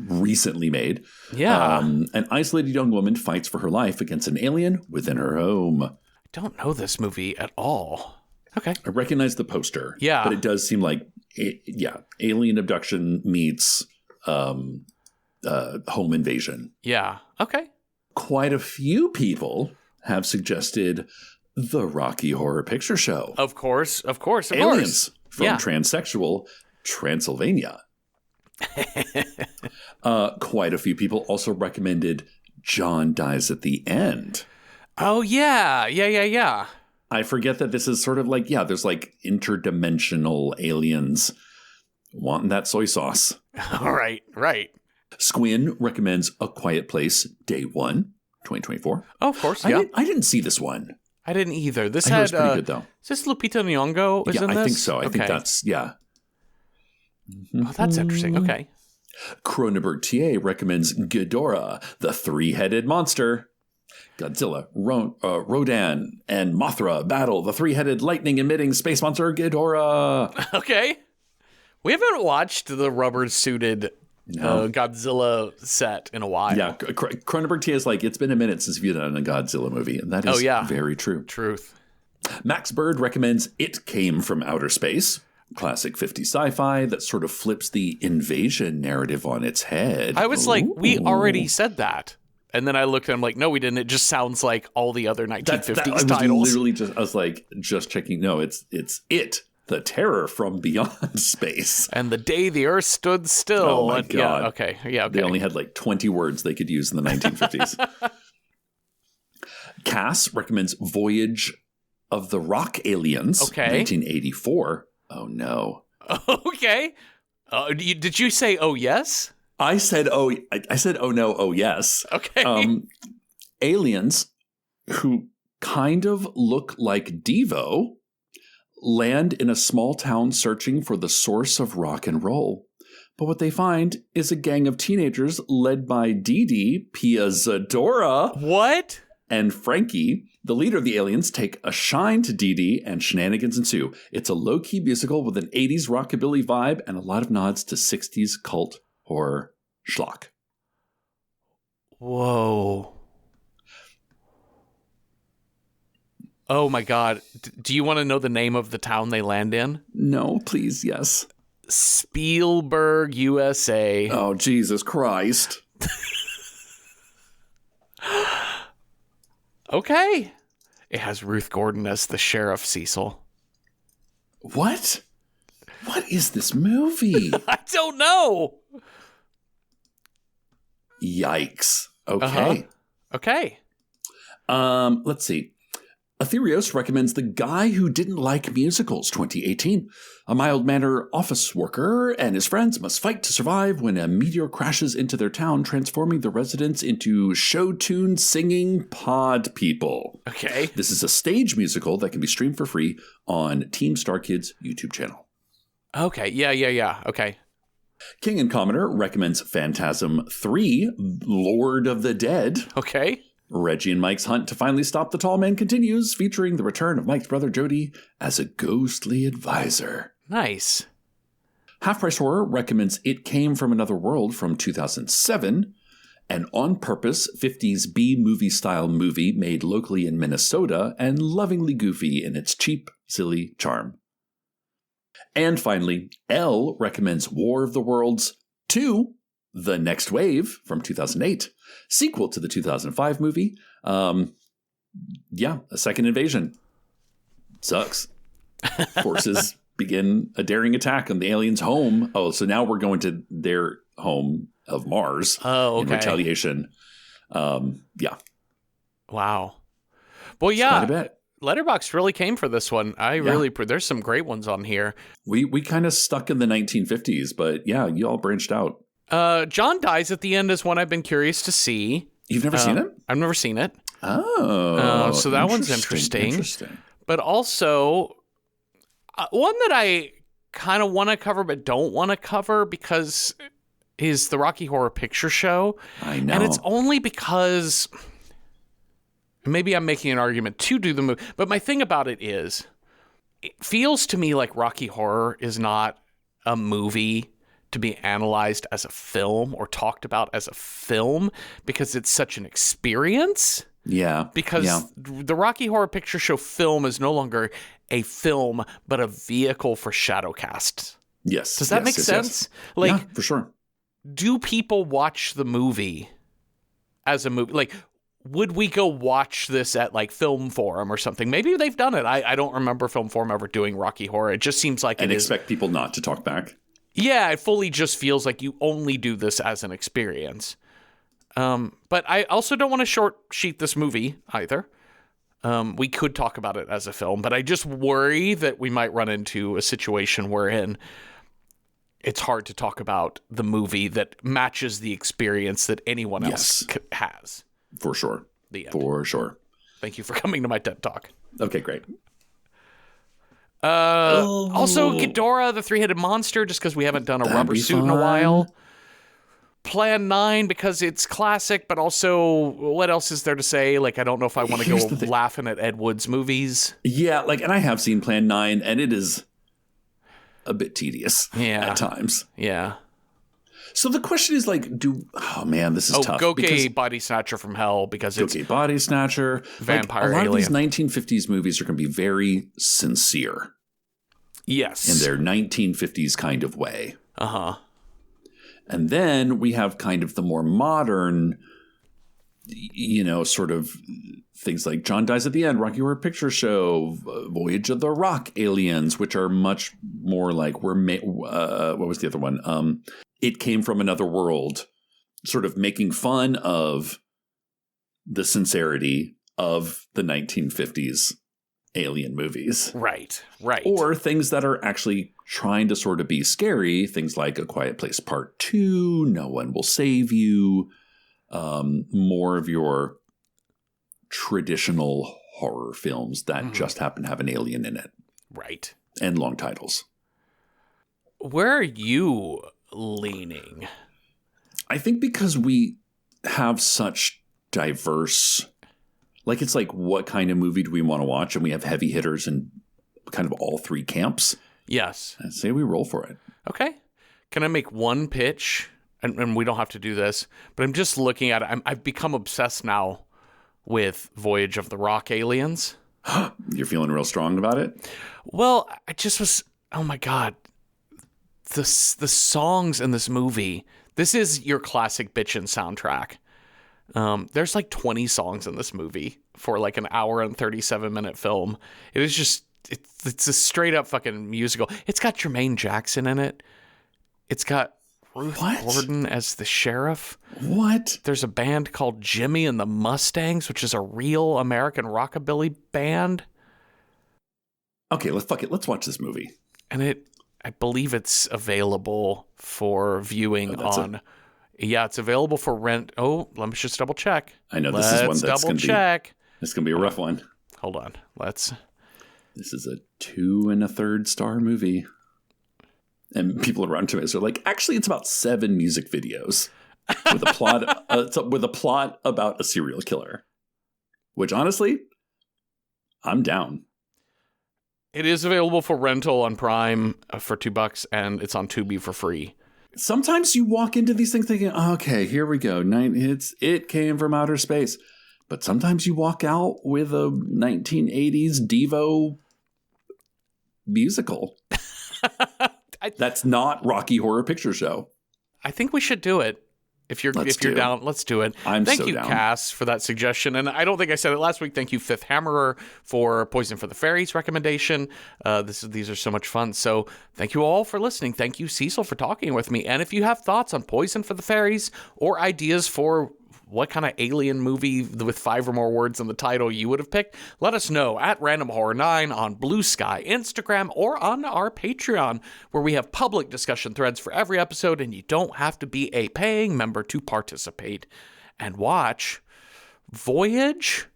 recently made. Yeah. An isolated young woman fights for her life against an alien within her home. I don't know this movie at all. Okay. I recognize the poster. Yeah. But it does seem like, alien abduction meets home invasion. Yeah. Okay. Quite a few people have suggested the Rocky Horror Picture Show. Of course. Aliens from Transsexual Transylvania. Quite a few people also recommended John Dies at the End. Oh, yeah. I forget that this is sort of like, there's like interdimensional aliens wanting that soy sauce. All right. Squin recommends A Quiet Place, Day 1, 2024. Oh, of course, yeah. I didn't see this one. I didn't either. This I heard it was pretty good, though. Is this Lupita Nyong'o? Is in this? I think so. I think that's, Oh, that's interesting. Okay. Cronenberg TA recommends Ghidorah, the three-headed monster. Godzilla, Rodan, and Mothra battle the three-headed lightning-emitting space monster Ghidorah. Okay. We haven't watched the rubber-suited Godzilla set in a while. Yeah, Cronenberg TA is like, it's been a minute since you've done a Godzilla movie, and that is very true. Truth. Max Bird recommends It Came from Outer Space. Classic 50s sci-fi that sort of flips the invasion narrative on its head. I was like, we already said that. And then I looked and I'm like, no, we didn't. It just sounds like all the other 1950s titles. I was like, just checking. No, it's It, the Terror from Beyond Space. And The Day the Earth Stood Still. Oh, my God. Yeah, okay. They only had like 20 words they could use in the 1950s. Cass recommends Voyage of the Rock Aliens, 1984. Oh, no. Okay. Did you say, oh, yes? I said, oh no, oh yes. Okay. Aliens who kind of look like Devo land in a small town searching for the source of rock and roll. But what they find is a gang of teenagers led by Dee Dee, Pia Zadora, What? and Frankie. The leader of the aliens take a shine to Dee Dee and shenanigans ensue. It's a low-key musical with an 80s rockabilly vibe and a lot of nods to 60s cult horror schlock. Whoa. Oh my God. Do you want to know the name of the town they land in? No, please, yes. Spielberg, USA. Oh, Jesus Christ. Okay. It has Ruth Gordon as the sheriff, Cecil. What? What is this movie? I don't know. Yikes. Okay. Okay. Let's see. Aetherios recommends The Guy Who Didn't Like Musicals 2018. A mild-mannered office worker and his friends must fight to survive when a meteor crashes into their town, transforming the residents into show-tuned singing pod people. Okay. This is a stage musical that can be streamed for free on Team Star Kids' YouTube channel. Okay. Yeah. Okay. King and Commoner recommends Phantasm 3, Lord of the Dead. Okay. Reggie and Mike's hunt to finally stop the tall man continues, featuring the return of Mike's brother Jody as a ghostly advisor. Nice. Half Price Horror recommends It Came From Another World from 2007, an on-purpose 50s B-movie style movie made locally in Minnesota and lovingly goofy in its cheap, silly charm. And finally, Elle recommends War of the Worlds 2, The Next Wave from 2008, sequel to the 2005 movie. A second invasion. Sucks. Forces begin a daring attack on the aliens' home. Oh, so now we're going to their home of Mars. Oh, okay. In retaliation. Yeah. Wow. Well, yeah. Quite a bit. Letterboxd really came for this one. There's some great ones on here. We kind of stuck in the 1950s, but yeah, you all branched out. John Dies at the End is one I've been curious to see. You've never seen it? I've never seen it. Oh. So that one's interesting. But also, one that I kind of want to cover but don't want to cover because is the Rocky Horror Picture Show. I know. And it's only because maybe I'm making an argument to do the movie. But my thing about it is, it feels to me like Rocky Horror is not a movie to be analyzed as a film or talked about as a film because it's such an experience. Yeah. Because the Rocky Horror Picture Show film is no longer a film, but a vehicle for shadowcasts. Yes. Does that make sense? Yes. Like, yeah, for sure. Do people watch the movie as a movie? Like, would we go watch this at like Film Forum or something? Maybe they've done it. I don't remember Film Forum ever doing Rocky Horror. It just seems like expect people not to talk back. Yeah, it fully just feels like you only do this as an experience. But I also don't want to short sheet this movie either. We could talk about it as a film, but I just worry that we might run into a situation wherein it's hard to talk about the movie that matches the experience that anyone else has. For sure. The end. For sure. Thank you for coming to my TED Talk. Okay, great. Also, Ghidorah, the three-headed monster, just because we haven't done a rubber suit in a while. Plan 9, because it's classic, but also, what else is there to say? Like, I don't know if I want to go laughing at Ed Wood's movies. Yeah, like, and I have seen Plan 9, and it is a bit tedious at times. Yeah. So the question is, like, oh man, this is tough. Gokey Body Snatcher from Hell, because it's Gokey Body Snatcher. Vampire Alien. A lot Alien. of these 1950s movies are going to be very sincere. Yes. In their 1950s kind of way. Uh-huh. And then we have kind of the more modern, sort of things like John Dies at the End, Rocky Horror Picture Show, Voyage of the Rock Aliens, which are much more like what was the other one? It Came From Another World, sort of making fun of the sincerity of the 1950s alien movies. Right. Or things that are actually trying to sort of be scary. Things like A Quiet Place Part 2, No One Will Save You. More of your traditional horror films that just happen to have an alien in it. Right. And long titles. Where are you leaning? I think because we have such diverse, like, it's like, what kind of movie do we want to watch? And we have heavy hitters in kind of all three camps. Yes. I'd say we roll for it. Okay. Can I make one pitch? And we don't have to do this, but I'm just looking at it. I've become obsessed now with Voyage of the Rock Aliens. You're feeling real strong about it? Well, I just was, oh my God. The songs in this movie, this is your classic bitchin' soundtrack. There's like 20 songs in this movie for like an hour and 37-minute film. It is just, it's a straight up fucking musical. It's got Jermaine Jackson in it. It's got Ruth Gordon as the sheriff. What? There's a band called Jimmy and the Mustangs, which is a real American rockabilly band. Okay, let's watch this movie. And I believe it's available for viewing on. Yeah, it's available for rent. Oh, let me just double check. I know this is one that's going to be. It's going to be a rough one. Hold on. This is a 2 1/3 star movie. And people around to it are like, actually, it's about 7 music videos with a plot about a serial killer. Which, honestly, I'm down. It is available for rental on Prime for $2, and it's on Tubi for free. Sometimes you walk into these things thinking, okay, here we go. It came from outer space. But sometimes you walk out with a 1980s Devo musical. That's not Rocky Horror Picture Show. I think we should do it. If you're down, let's do it. Thank you, down. Cass, for that suggestion. And I don't think I said it last week. Thank you, Fifth Hammerer, for Poison for the Fairies recommendation. These are so much fun. So thank you all for listening. Thank you, Cecil, for talking with me. And if you have thoughts on Poison for the Fairies or ideas for what kind of alien movie with 5 or more words in the title you would have picked, let us know at Random Horror 9 on Blue Sky, Instagram, or on our Patreon, where we have public discussion threads for every episode, and you don't have to be a paying member to participate. And watch Voyage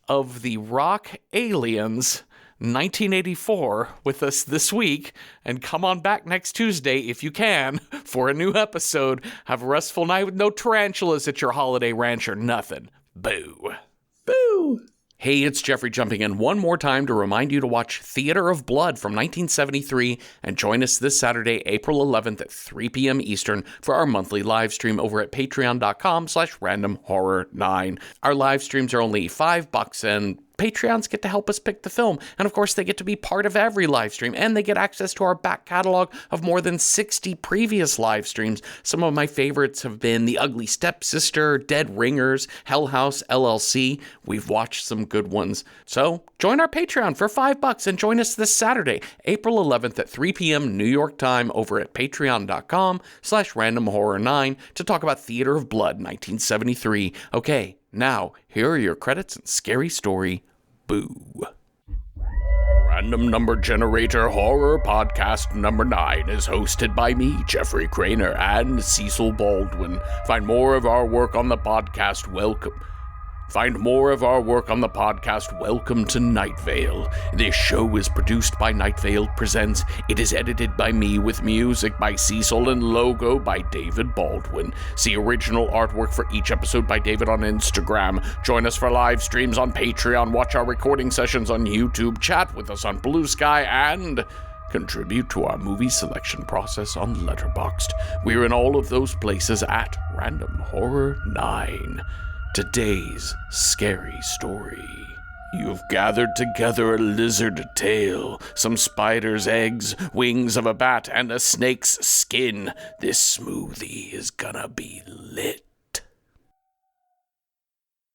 of the Rock Aliens 1984 with us this week, and come on back next Tuesday if you can for a new episode. Have a restful night with no tarantulas at your holiday ranch or nothing. Boo. Boo. Hey, it's Jeffrey jumping in one more time to remind you to watch Theater of Blood from 1973 and join us this Saturday, April 11th at 3 p.m. Eastern for our monthly live stream over at patreon.com/randomhorror9. Our live streams are only $5 and Patreons get to help us pick the film. And of course, they get to be part of every live stream, and they get access to our back catalog of more than 60 previous live streams. Some of my favorites have been The Ugly Stepsister, Dead Ringers, Hell House, LLC. We've watched some good ones. So join our Patreon for $5 and join us this Saturday, April 11th at 3 p.m. New York time over at patreon.com/randomhorror9 to talk about Theater of Blood 1973. Okay, now here are your credits and scary story. Boo. Random Number Generator Horror Podcast number 9 is hosted by me, Jeffrey Craner, and Cecil Baldwin. Find more of our work on the podcast, Welcome to Night Vale. This show is produced by Night Vale Presents. It is edited by me with music by Cecil and logo by David Baldwin. See original artwork for each episode by David on Instagram. Join us for live streams on Patreon. Watch our recording sessions on YouTube. Chat with us on Blue Sky and contribute to our movie selection process on Letterboxd. We're in all of those places at Random Horror 9. Today's scary story. You've gathered together a lizard tail, some spider's eggs, wings of a bat, and a snake's skin. This smoothie is gonna be lit.